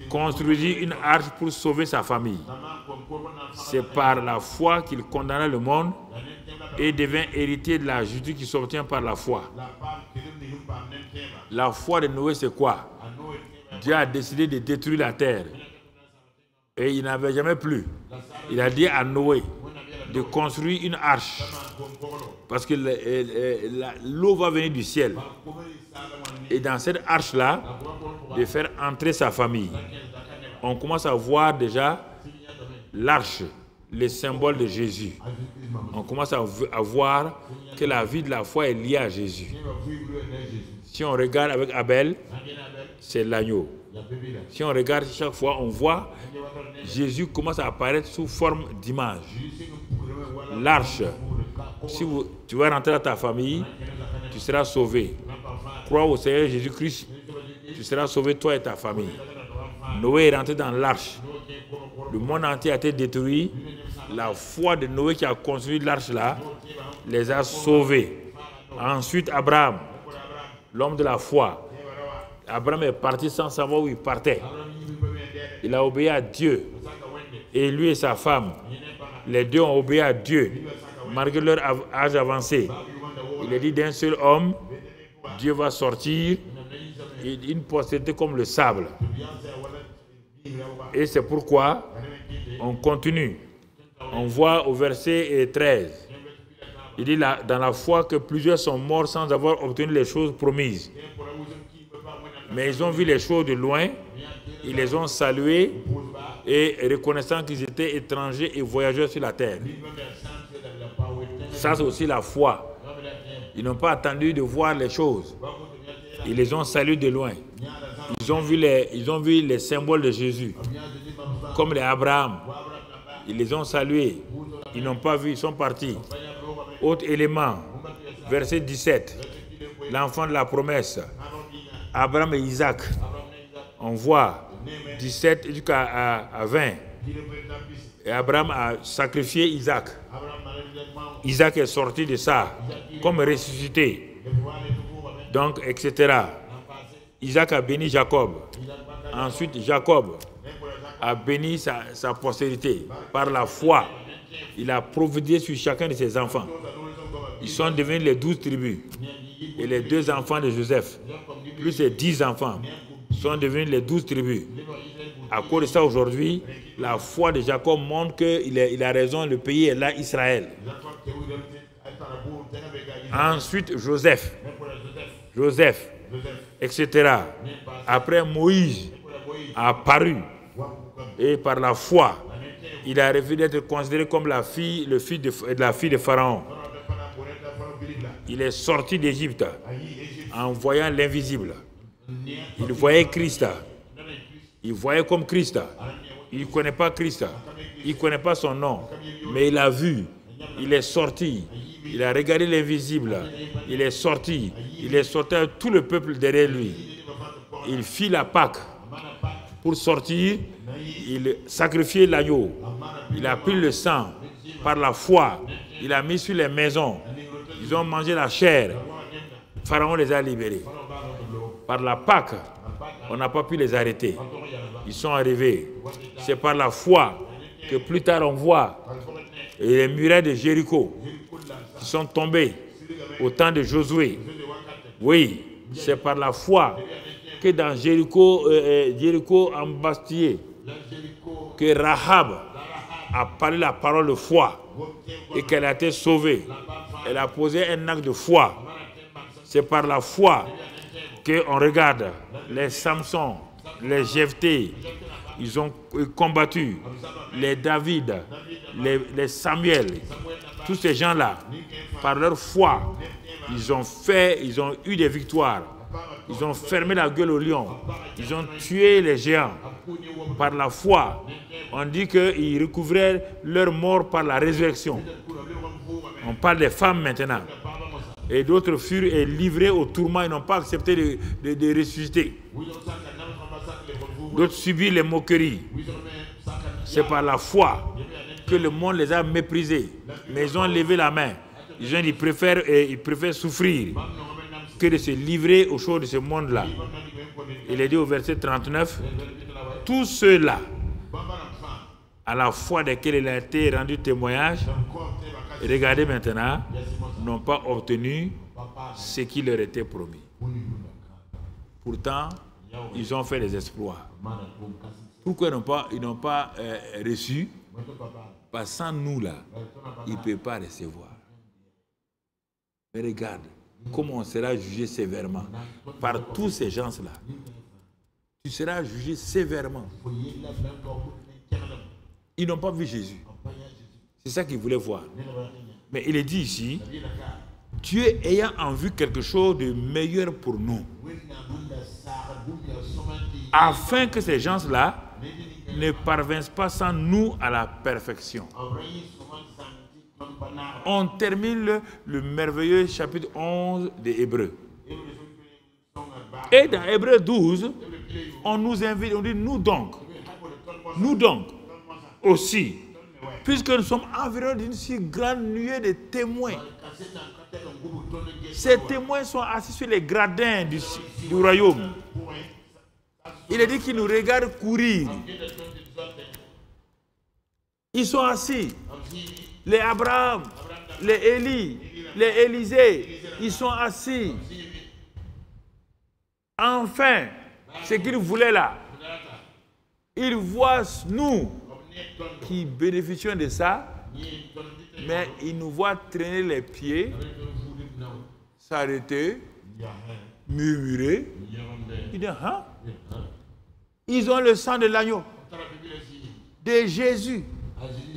Speaker 1: construisit une arche pour sauver sa famille. C'est par la foi qu'il condamna le monde et devint héritier de la justice qui s'obtient par la foi. La foi de Noé, c'est quoi? Dieu a décidé de détruire la terre. Et il n'avait jamais plu. Il a dit à Noé de construire une arche. Parce que l'eau va venir du ciel. Et dans cette arche-là, de faire entrer sa famille. On commence à voir déjà l'arche, le symbole de Jésus. On commence à voir que la vie de la foi est liée à Jésus. Si on regarde avec Abel, c'est l'agneau. Si on regarde chaque fois, on voit Jésus commence à apparaître sous forme d'image. L'arche. Si tu vas rentrer dans ta famille, tu seras sauvé. Crois au Seigneur Jésus-Christ, tu seras sauvé toi et ta famille. Noé est rentré dans l'arche. Le monde entier a été détruit. La foi de Noé qui a construit l'arche là les a sauvés. Ensuite, Abraham, l'homme de la foi. Abraham est parti sans savoir où il partait. Il a obéi à Dieu. Et lui et sa femme, les deux ont obéi à Dieu, malgré leur âge avancé. Il est dit d'un seul homme, Dieu va sortir une postérité comme le sable. Et c'est pourquoi on continue. On voit au verset 13. Il dit là, dans la foi que plusieurs sont morts sans avoir obtenu les choses promises. Mais ils ont vu les choses de loin, ils les ont salués et reconnaissant qu'ils étaient étrangers et voyageurs sur la terre. Ça, c'est aussi la foi. Ils n'ont pas attendu de voir les choses. Ils les ont salués de loin. Ils ont vu les symboles de Jésus, comme les Abraham. Ils les ont salués. Ils n'ont pas vu, ils sont partis. Autre élément, verset 17. L'enfant de la promesse, Abraham et Isaac. On voit 17 jusqu'à 20. Et Abraham a sacrifié Isaac. Isaac est sorti de ça, comme ressuscité. Donc, etc. Isaac a béni Jacob. Ensuite, Jacob a béni sa postérité. Par la foi, il a providé sur chacun de ses enfants. Ils sont devenus les 12 tribus. Et les 2 enfants de Joseph, plus les 10 enfants, sont devenus les 12 tribus. À cause de ça, aujourd'hui, la foi de Jacob montre qu'il a raison, le pays est là, Israël. Ensuite, Joseph, etc. Après, Moïse a apparu. Et par la foi, il a refusé d'être considéré comme la fille de Pharaon. Il est sorti d'Égypte en voyant l'invisible. Il voyait Christ. Il voyait comme Christ. Il ne connaît pas Christ. Il ne connaît pas son nom. Mais il a vu. Il est sorti. Il a regardé l'invisible. Il est sorti. Il est sorti avec tout le peuple derrière lui. Il fit la Pâque. Pour sortir, il sacrifiait l'agneau. Il a pris le sang. Par la foi, il a mis sur les maisons. Ils ont mangé la chair. Pharaon les a libérés. Par la Pâque, on n'a pas pu les arrêter. Ils sont arrivés. C'est par la foi que plus tard on voit les murailles de Jéricho qui sont tombés au temps de Josué. Oui, c'est par la foi que dans Jéricho embastillé, que Rahab a parlé la parole de foi et qu'elle a été sauvée. Elle a posé un acte de foi. C'est par la foi qu'on regarde les Samson, les Jephthé, ils ont combattu, les David, les Samuel, tous ces gens-là, par leur foi, ils ont eu des victoires. Ils ont fermé la gueule aux lions. Ils ont tué les géants. Par la foi, on dit qu'ils recouvraient leur mort par la résurrection. On parle des femmes maintenant. Et d'autres furent livrés au tourment. Ils n'ont pas accepté de ressusciter. D'autres subirent les moqueries. C'est par la foi que le monde les a méprisés. Mais ils ont levé la main. Ils ont dit qu'ils préfèrent souffrir que de se livrer aux choses de ce monde-là. Il est dit au verset 39, tous ceux-là, à la foi desquels il a été rendu témoignage, regardez maintenant, n'ont pas obtenu ce qui leur était promis. Pourtant, ils ont fait des exploits. Pourquoi ils n'ont pas reçu? Parce que sans nous là, ils ne peuvent pas recevoir. Mais regarde, comment on sera jugé sévèrement par tous ces gens-là. Tu seras jugé sévèrement. Ils n'ont pas vu Jésus. C'est ça qu'ils voulaient voir. Mais il est dit ici, Dieu ayant en vue quelque chose de meilleur pour nous, afin que ces gens-là ne parviennent pas sans nous à la perfection. On termine le merveilleux chapitre 11 des Hébreux. Et dans Hébreux 12, on nous invite, on dit nous donc aussi, puisque nous sommes environ d'une si grande nuée de témoins. Ces témoins sont assis sur les gradins du royaume. Il est dit qu'ils nous regardent courir. Ils sont assis. Les Abraham, les Élie, les Élisée, ils sont assis. Enfin, ce qu'ils voulaient là, ils voient nous qui bénéficions de ça, mais ils nous voient traîner les pieds, s'arrêter, murmurer. Ils disent, hein? Ils ont le sang de l'agneau, de Jésus,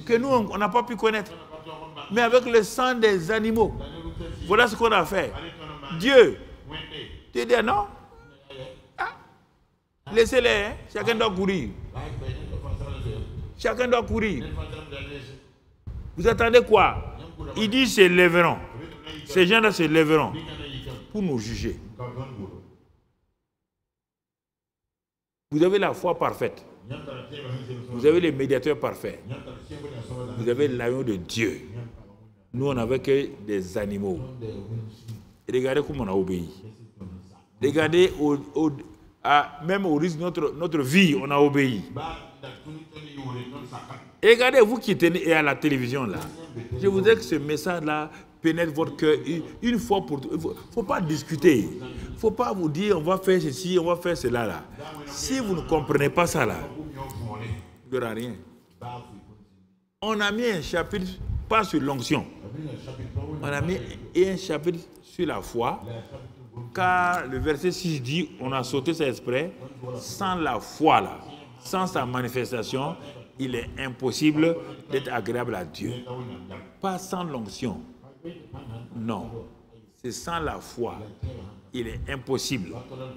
Speaker 1: que nous, on n'a pas pu connaître. Mais avec le sang des animaux. Voilà ce qu'on a fait. Dieu, tu dis non? Ah. Laissez-les, hein? Chacun doit courir. Chacun doit courir. Vous attendez quoi? Il dit se lèveront. Ces gens-là se lèveront pour nous juger. Vous avez la foi parfaite. Vous avez les médiateurs parfaits. Vous avez l'agneau de Dieu. Nous, on n'avait que des animaux. Et regardez comment on a obéi. Regardez, même au risque de notre vie, on a obéi. Et regardez, vous qui êtes à la télévision, là, je voudrais que ce message-là pénètre votre cœur une fois pour toutes. Il ne faut pas discuter. Il ne faut pas vous dire, on va faire ceci, on va faire cela, là. Si vous ne comprenez pas ça, là, il n'y aura rien. On a mis un chapitre, pas sur l'onction. On a mis un chapitre sur la foi, car le verset 6 dit, on a sauté ça exprès, sans la foi, là, sans sa manifestation, il est impossible d'être agréable à Dieu. Pas sans l'onction. Non. C'est sans la foi. Il est impossible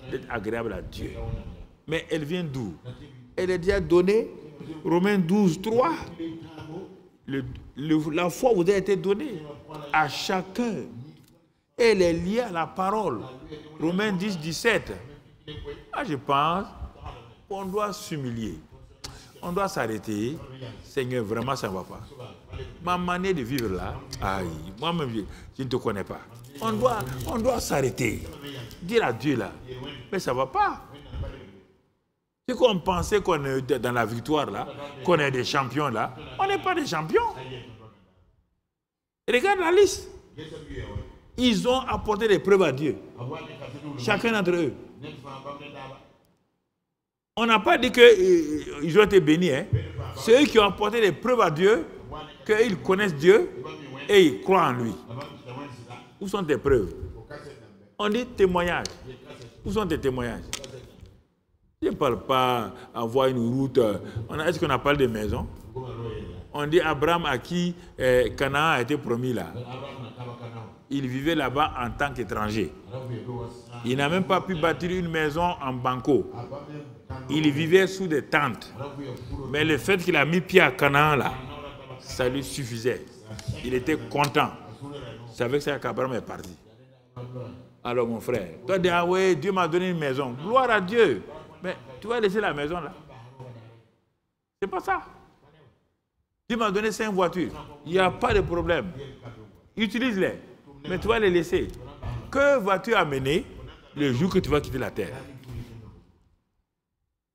Speaker 1: d'être agréable à Dieu. Mais elle vient d'où? Elle est déjà donnée. Romains 12, 3. La foi vous a été donnée à chacun. Elle est liée à la parole. Romains 10, 17. Je pense qu'on doit s'humilier. On doit s'arrêter. Seigneur, vraiment, ça ne va pas. Ma manière de vivre là, moi-même, je ne te connais pas. On doit s'arrêter. Dire à Dieu là, mais ça ne va pas. C'est qu'on pensait qu'on est dans la victoire là, qu'on est des champions là. On n'est pas des champions. Regarde la liste. Ils ont apporté des preuves à Dieu. Chacun d'entre eux. On n'a pas dit qu'ils ont été bénis. Hein. C'est eux qui ont apporté des preuves à Dieu, qu'ils connaissent Dieu et ils croient en lui. Où sont tes preuves? On dit témoignages. Où sont tes témoignages? Je ne parle pas avoir une route. Est-ce qu'on a parlé de maison? On dit Abraham à qui Canaan a été promis là. Il vivait là-bas en tant qu'étranger. Il n'a même pas pu bâtir une maison en banco. Il vivait sous des tentes. Mais le fait qu'il a mis pied à Canaan là, ça lui suffisait. Il était content. C'est avec ça qu'Abraham est parti. Alors mon frère, toi dis, ah ouais, Dieu m'a donné une maison. Gloire à Dieu. Mais tu vas laisser la maison là. C'est pas ça. Dieu m'a donné 5 voitures. Il n'y a pas de problème. Utilise-les. Mais tu vas les laisser. Que vas-tu amener le jour que tu vas quitter la terre?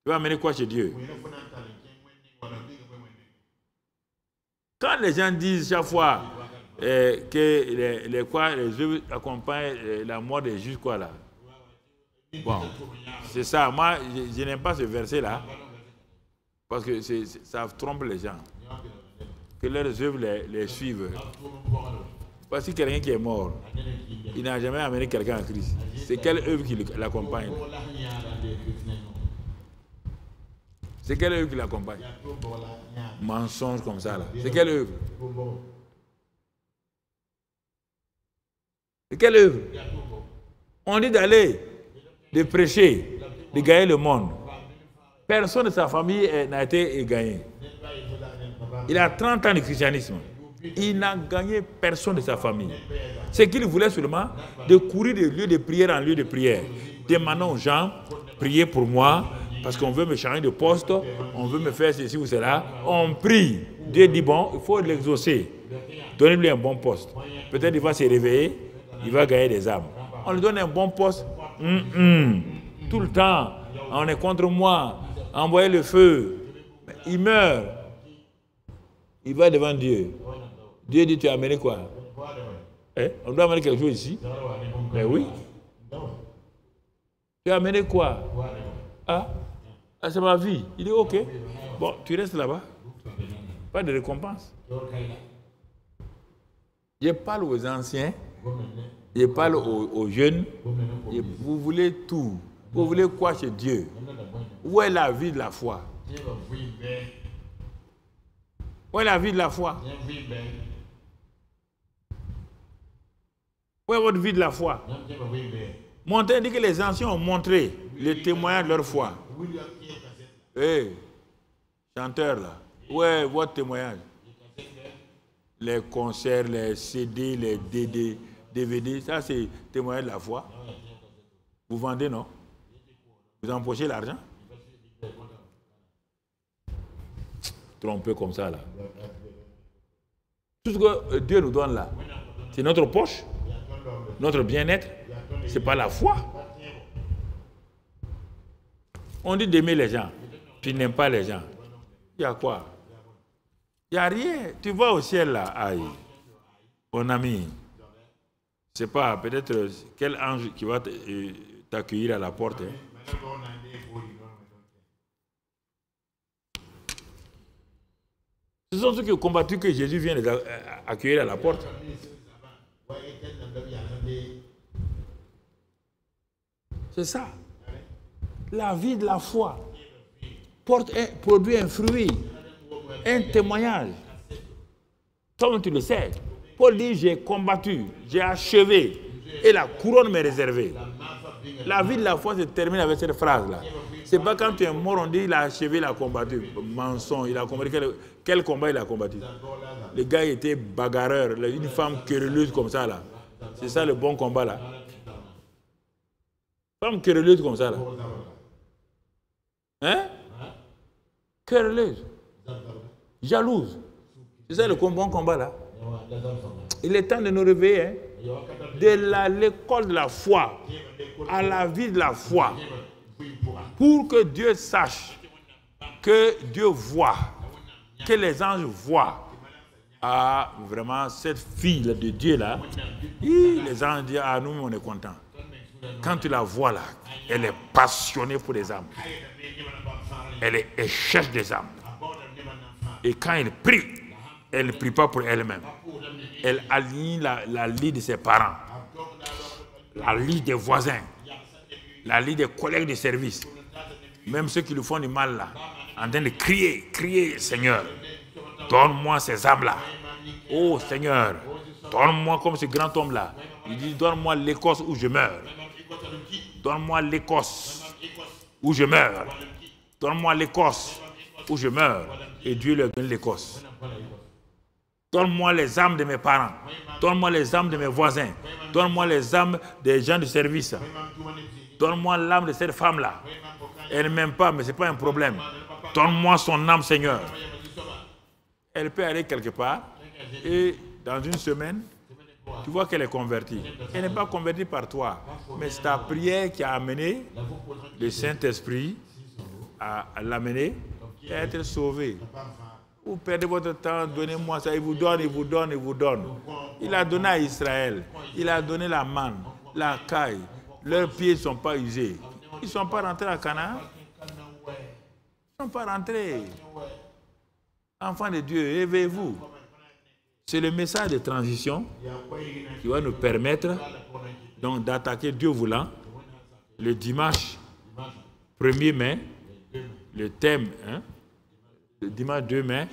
Speaker 1: Tu vas amener quoi chez Dieu? Quand les gens disent chaque fois que les œuvres accompagnent la mort des justes, quoi là. Bon, c'est ça. Moi, je n'aime pas ce verset-là. Parce que ça trompe les gens. Que leurs œuvres les suivent. Parce que quelqu'un qui est mort, il n'a jamais amené quelqu'un à Christ. C'est quelle œuvre qui l'accompagne? C'est quelle œuvre qui l'accompagne? Mensonge comme ça là. C'est quelle œuvre? C'est quelle œuvre? On dit d'aller, de prêcher, de gagner le monde. Personne de sa famille n'a été gagné. Il a 30 ans de christianisme. Il n'a gagné personne de sa famille. Ce qu'il voulait seulement, de courir de lieu de prière en lieu de prière. Demandant aux gens, priez pour moi, parce qu'on veut me changer de poste, on veut me faire ceci ou cela. On prie. Dieu dit, bon, il faut l'exaucer. Donnez-lui un bon poste. Peut-être il va se réveiller, il va gagner des âmes. On lui donne un bon poste. Tout le temps, on est contre moi. Envoyez le feu. Il meurt. Il va devant Dieu. Dieu dit, tu as amené quoi? On doit amener quelque chose ici. Mais oui. Tu as amené quoi? Ah, c'est ma vie. Il dit, ok. Bon, tu restes là-bas. Pas de récompense. Je parle aux anciens. Je parle aux jeunes. Vous voulez tout. Vous voulez quoi chez Dieu? Où est la vie de la foi? Où est la vie de la foi? Où est votre vie de la foi? Montez, dit que les anciens ont montré les témoignages de leur foi. Hey, chanteur là, où est votre témoignage? Les concerts, les CD, les DVD, ça c'est témoignage de la foi. Vous vendez, non? Vous empochez l'argent? Trompé comme ça là. Tout ce que Dieu nous donne là, c'est notre poche, notre bien-être, c'est pas la foi. On dit d'aimer les gens, tu n'aimes pas les gens. Il y a quoi? Il n'y a rien. Tu vas au ciel là, aïe, mon ami. C'est pas peut-être quel ange qui va t'accueillir à la porte. Hein. Ce sont ceux qui ont combattu que Jésus vient les accueillir à la porte. C'est ça. La vie de la foi produit un fruit, un témoignage. Comme tu le sais, Paul dit, j'ai combattu, j'ai achevé, et la couronne m'est réservée. La vie de la foi se termine avec cette phrase-là. C'est pas quand tu es mort, on dit, il a achevé, il a combattu. Mensonge, il a combattu. Quel combat il a combattu? Le gars était bagarreur, une femme querelleuse comme ça, là. C'est ça le bon combat, là. Femme querelleuse comme ça, là. Hein? Querelleuse. Jalouse. C'est ça le bon combat, là. Il est temps de nous réveiller, hein? De l'école de la foi à la vie de la foi, pour que Dieu sache, que Dieu voit, que les anges voient. Ah, vraiment, cette fille de Dieu là, les anges disent, ah, nous on est contents. Quand tu la vois là, elle est passionnée pour les âmes. Elle cherche des âmes. Et quand elle ne prie pas pour elle-même. Elle aligne la lie de ses parents, la lie des voisins, la lie des collègues de service, même ceux qui lui font du mal là, en train de crier, Seigneur, donne-moi ces âmes-là. Oh Seigneur, donne-moi comme ce grand homme-là. Il dit, donne-moi l'Écosse où je meurs. Donne-moi l'Écosse où je meurs. Donne-moi l'Écosse où je meurs. Et Dieu leur donne l'Écosse. Donne-moi les âmes de mes parents. Donne-moi les âmes de mes voisins. Donne-moi les âmes des gens de service. Donne-moi l'âme de cette femme-là. Elle ne m'aime pas, mais ce n'est pas un problème. Donne-moi son âme, Seigneur. Elle peut aller quelque part et dans une semaine, tu vois qu'elle est convertie. Elle n'est pas convertie par toi, mais c'est ta prière qui a amené le Saint-Esprit à l'amener et à être sauvé. Vous perdez votre temps, donnez-moi ça, il vous donne, il vous donne, il vous donne. Il a donné à Israël, il a donné la manne, la caille. Leurs pieds ne sont pas usés. Ils ne sont pas rentrés à Canaan. Ils ne sont pas rentrés. Enfants de Dieu, réveillez-vous. C'est le message de transition qui va nous permettre donc d'attaquer, Dieu voulant, le dimanche 1er mai, le thème, hein, le dimanche 2 mai,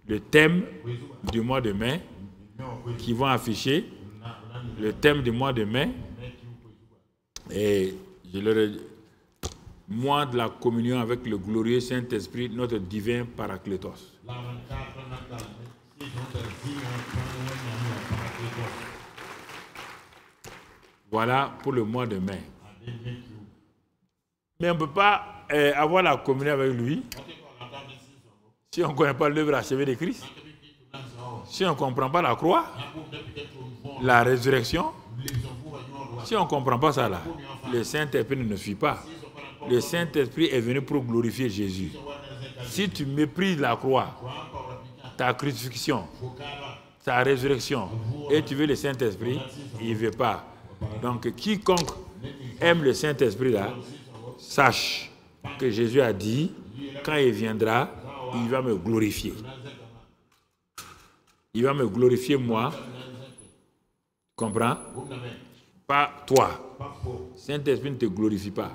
Speaker 1: le thème du mois de mai, qui vont afficher le thème du mois de mai, et je leur ai dit, mois de la communion avec le glorieux Saint-Esprit, notre divin Paraclétos. Voilà pour le mois de mai. Mais on ne peut pas avoir la communion avec lui si on ne connaît pas l'œuvre achevée de Christ, si on ne comprend pas la croix, la résurrection, si on ne comprend pas ça là, le Saint-Esprit ne suit pas. Le Saint-Esprit est venu pour glorifier Jésus. Si tu méprises la croix, ta crucifixion, ta résurrection, et tu veux le Saint-Esprit, il ne veut pas. Donc, quiconque aime le Saint-Esprit, là, sache que Jésus a dit, quand il viendra, il va me glorifier. Il va me glorifier, moi. Comprends? Pas toi. Saint-Esprit ne te glorifie pas.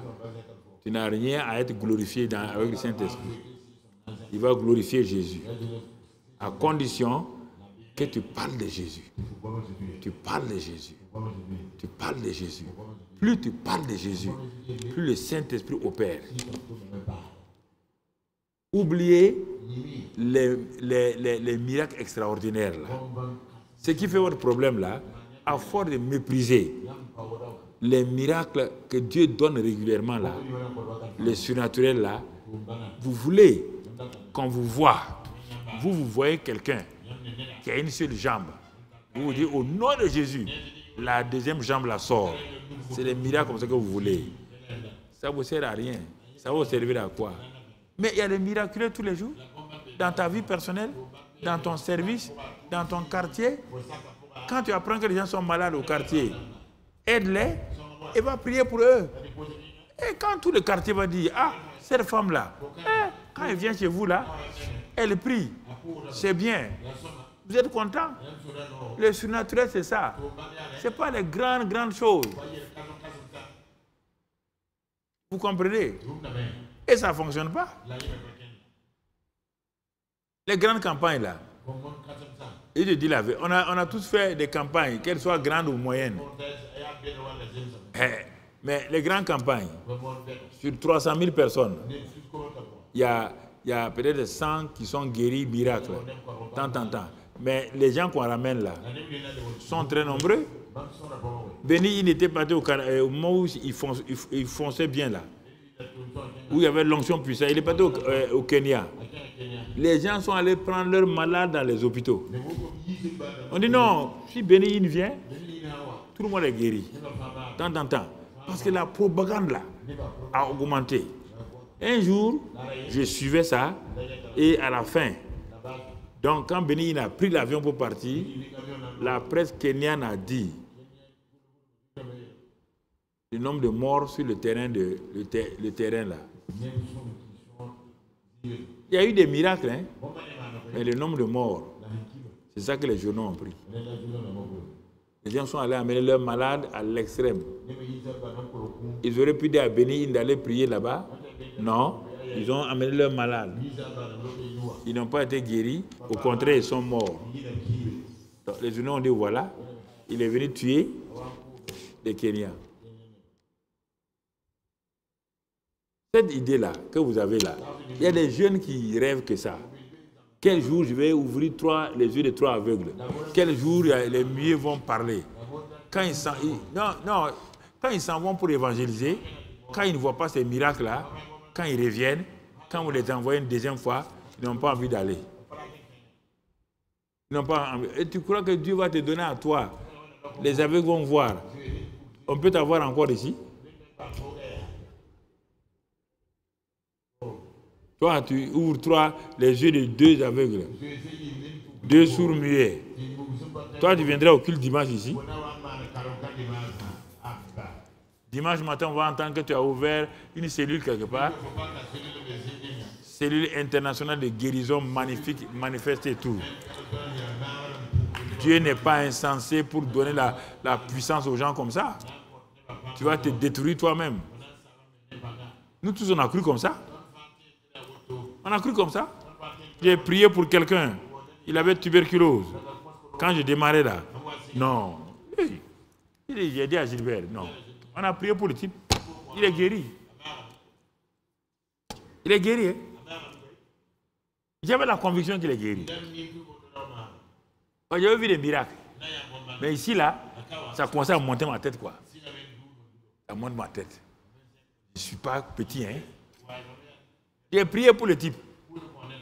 Speaker 1: Tu n'as rien à être glorifié avec le Saint-Esprit. Il va glorifier Jésus. À condition que tu parles de Jésus. Tu parles de Jésus. Tu parles de Jésus. Plus tu parles de Jésus, plus le Saint-Esprit opère. Oubliez les miracles extraordinaires. Là. Ce qui fait votre problème là, à force de mépriser les miracles que Dieu donne régulièrement là, les surnaturels là, vous voulez qu'on vous voit. Vous voyez quelqu'un qui a une seule jambe. Vous vous dites au nom de Jésus, la deuxième jambe la sort. C'est les miracles comme ça que vous voulez. Ça ne vous sert à rien. Ça va vous servir à quoi? Mais il y a des miracles tous les jours. Dans ta vie personnelle, dans ton service, dans ton quartier. Quand tu apprends que les gens sont malades au quartier, aide-les et va prier pour eux. Et quand tout le quartier va dire, ah, cette femme-là, quand elle vient chez vous là, elle prie. C'est bien. Vous êtes content? Le surnaturel, c'est ça. Ce n'est pas les grandes choses. Vous comprenez? Et ça ne fonctionne pas. Les grandes campagnes là, et je dis la vérité, on a tous fait des campagnes, qu'elles soient grandes ou moyennes. Mais les grandes campagnes, sur 300 000 personnes, il y a peut-être 100 qui sont guéris, miracles, tant. Mais les gens qu'on ramène là sont très nombreux. Béni, il n'était pas au moment où il fonçait bien là, où il y avait l'onction puissante. Il est parti au Kenya. Les gens sont allés prendre leurs malades dans les hôpitaux. On dit non, si Béni vient, tout le monde est guéri. Tant. Parce que la propagande là a augmenté. Un jour, je suivais ça et à la fin, donc quand Béni a pris l'avion pour partir, la presse kenyane a dit le nombre de morts sur le terrain, le terrain là. Il y a eu des miracles, hein? Mais le nombre de morts, c'est ça que les journaux ont pris. Les gens sont allés amener leurs malades à l'extrême. Ils auraient pu dire à Béni d'aller prier là-bas. Non, ils ont amené leurs malades. Ils n'ont pas été guéris. Au contraire, ils sont morts. Donc, les journaux ont dit voilà, il est venu tuer les Kenyans. Cette idée-là que vous avez là, il y a des jeunes qui rêvent que ça. Quel jour je vais ouvrir les yeux des 3 aveugles? Quel jour les muets vont parler? Quand ils s'en vont pour évangéliser, quand ils ne voient pas ces miracles-là, quand ils reviennent, quand vous les envoyez une deuxième fois, ils n'ont pas envie d'aller. Ils n'ont pas envie. Et tu crois que Dieu va te donner à toi? Les aveugles vont voir. On peut t'avoir encore ici? Toi, tu ouvres les yeux de 2 aveugles, 2 sourds muets. Toi, tu viendrais au culte dimanche ici. Dimanche matin, on va entendre que tu as ouvert une cellule quelque part. Cellule internationale de guérison magnifique, manifeste et tout. Dieu n'est pas insensé pour donner la puissance aux gens comme ça. Tu vas te détruire toi-même. Nous tous, on a cru comme ça. On a cru comme ça. J'ai prié pour quelqu'un. Il avait tuberculose. Quand je démarrais là, non. J'ai dit à Gilbert, non. On a prié pour le type. Il est guéri. Il est guéri. Hein? J'avais la conviction qu'il est guéri. J'avais vu des miracles. Mais ici, là, ça commençait à monter ma tête, quoi. Ça monte ma tête. Je ne suis pas petit, hein. J'ai prié pour le type.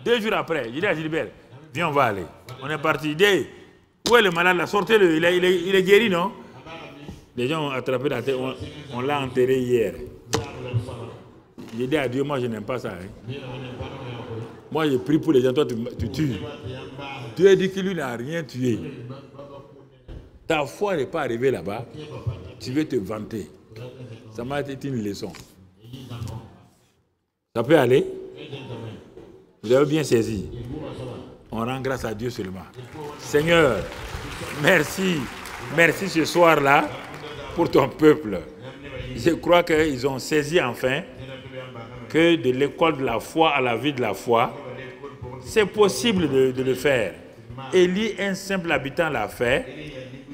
Speaker 1: 2 jours après, j'ai dit à Gilbert, viens, on va aller. On est parti. Il dit, où est le malade là? Sortez-le, il est guéri, non? Les gens ont attrapé la tête, on l'a enterré hier. J'ai dit à Dieu, moi je n'aime pas ça. Hein. Moi je prie pour les gens, toi tu tues. Dieu dit que lui n'a rien tué. Ta foi n'est pas arrivée là-bas. Tu veux te vanter. Ça m'a été une leçon. Ça peut aller? Vous avez bien saisi. On rend grâce à Dieu seulement. Seigneur, merci. Merci ce soir-là pour ton peuple. Je crois qu'ils ont saisi enfin que de l'école de la foi à la vie de la foi, c'est possible de le faire. Élie, un simple habitant, l'a fait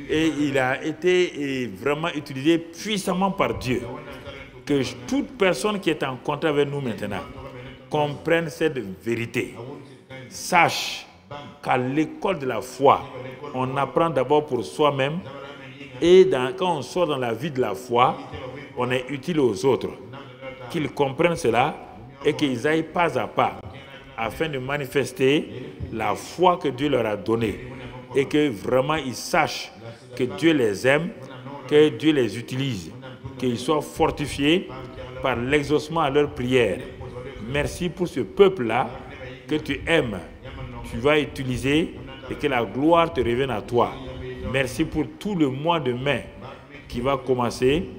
Speaker 1: et il a été vraiment utilisé puissamment par Dieu. Que toute personne qui est en contact avec nous maintenant comprenne cette vérité. Sache qu'à l'école de la foi, on apprend d'abord pour soi-même et quand on sort dans la vie de la foi, on est utile aux autres. Qu'ils comprennent cela et qu'ils aillent pas à pas afin de manifester la foi que Dieu leur a donnée et que vraiment ils sachent que Dieu les aime, que Dieu les utilise, qu'ils soient fortifiés par l'exaucement à leurs prières. Merci pour ce peuple-là que tu aimes, tu vas utiliser et que la gloire te revienne à toi. Merci pour tout le mois de mai qui va commencer.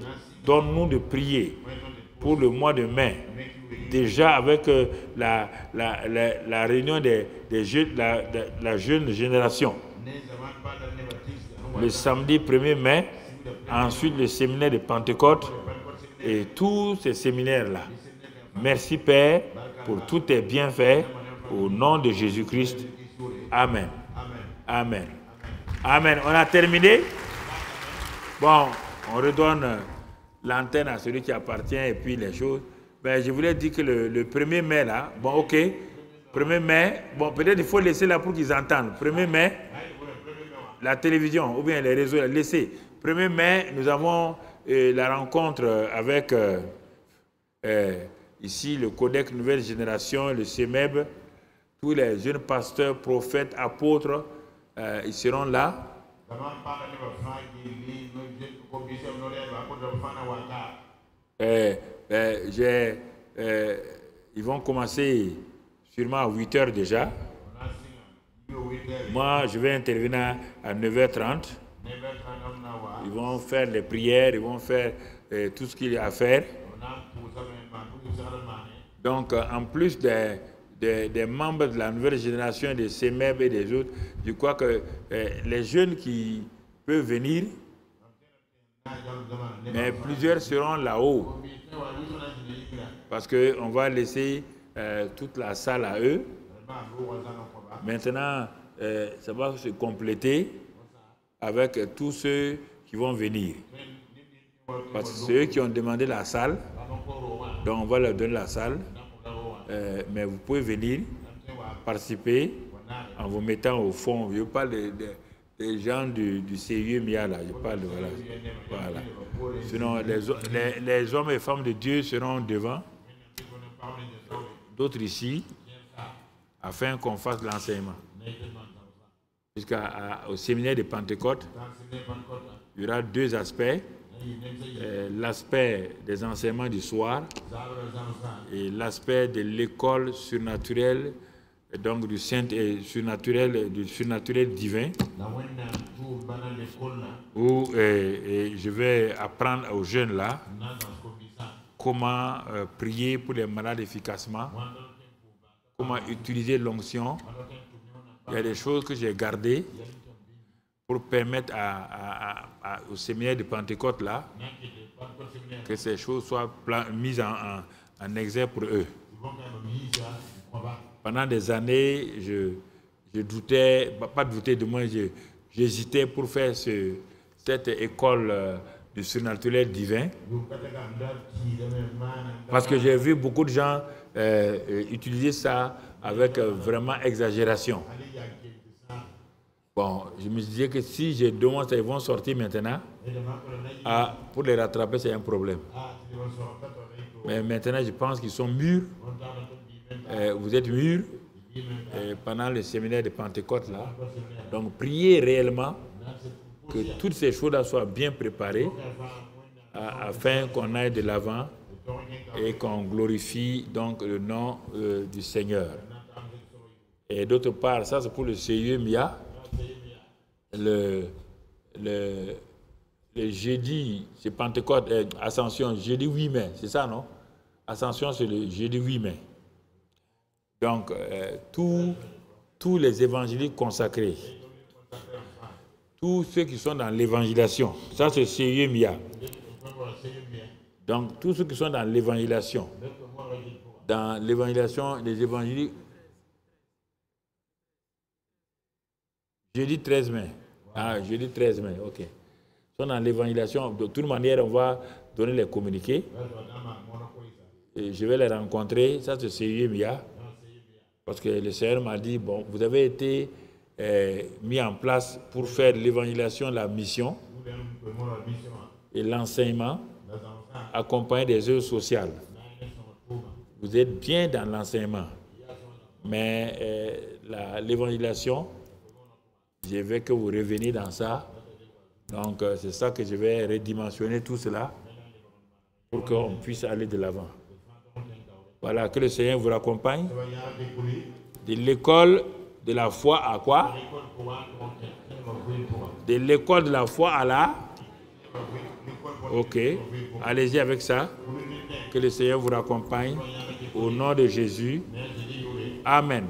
Speaker 1: Donne-nous de prier pour le mois de mai. Déjà avec la réunion des jeunes, la jeune génération. Le samedi 1er mai, ensuite le séminaire de Pentecôte et tous ces séminaires-là. Merci Père pour tous tes bienfaits au nom de Jésus-Christ. Amen. Amen. Amen. On a terminé. Bon, on redonne l'antenne à celui qui appartient et puis les choses. Ben, je voulais dire que le 1er mai là, bon ok, 1er mai, bon peut-être il faut laisser là pour qu'ils entendent. 1er mai, la télévision ou bien les réseaux, laissez. 1er mai, nous avons la rencontre avec ici le Codec Nouvelle Génération, le CEMEB, tous les jeunes pasteurs, prophètes, apôtres, ils seront là. Ils vont commencer sûrement à 8 h déjà. Moi, je vais intervenir à 9h30. Ils vont faire les prières, ils vont faire tout ce qu'il y a à faire. Donc, en plus des membres de la nouvelle génération, des CEMEB et des autres, je crois que les jeunes qui peuvent venir, mais plusieurs seront là-haut. Parce qu'on va laisser toute la salle à eux. Maintenant, ça va se compléter avec tous ceux qui vont venir. Parce que c'est eux qui ont demandé la salle. Donc on va leur donner la salle. Mais vous pouvez venir participer en vous mettant au fond. Je parle des gens du CIE MIA là. Je parle de voilà. Sinon, les hommes et femmes de Dieu seront devant. D'autres ici, afin qu'on fasse l'enseignement. Jusqu'au séminaire de Pentecôte, il y aura deux aspects. L'aspect des enseignements du soir et l'aspect de l'école surnaturelle, donc du surnaturel divin, où je vais apprendre aux jeunes là comment prier pour les malades efficacement, comment utiliser l'onction. Il y a des choses que j'ai gardées pour permettre au séminaire de Pentecôte là que ces choses soient mises en exergue pour eux. Pendant des années, je doutais, pas douter de moi, j'hésitais pour faire cette école du surnaturel divin. Parce que j'ai vu beaucoup de gens utiliser ça avec vraiment exagération. Bon, je me disais que si je demande, ils vont sortir maintenant. Pour les rattraper, c'est un problème. Mais maintenant, je pense qu'ils sont mûrs. Vous êtes mûrs pendant le séminaire de Pentecôte là. Donc, priez réellement que toutes ces choses-là soient bien préparées afin qu'on aille de l'avant et qu'on glorifie donc le nom du Seigneur. Et d'autre part, ça c'est pour le CEMIA. Le jeudi, c'est Pentecôte, Ascension, jeudi 8 mai, c'est ça, non? Ascension, c'est le jeudi 8 mai. Donc, tous les évangéliques consacrés, tous ceux qui sont dans l'évangélisation, ça c'est CEMIA. Donc, tous ceux qui sont dans l'évangélisation, les évangéliques, jeudi 13 mai. Ah, jeudi 13 mai, ok. Ils sont dans l'évangélisation. De toute manière, on va donner les communiqués. Et je vais les rencontrer. Ça, c'est CEMIA. Parce que le Seigneur m'a dit, bon, vous avez été mis en place pour faire l'évangélisation, la mission et l'enseignement, accompagné des œuvres sociales. Vous êtes bien dans l'enseignement. Mais l'évangélisation, je veux que vous reveniez dans ça. Donc, c'est ça que je vais redimensionner tout cela pour qu'on puisse aller de l'avant. Voilà, que le Seigneur vous accompagne. De l'école de la foi à quoi? De l'école de la foi à la? Ok, allez-y avec ça. Que le Seigneur vous accompagne. Au nom de Jésus. Amen.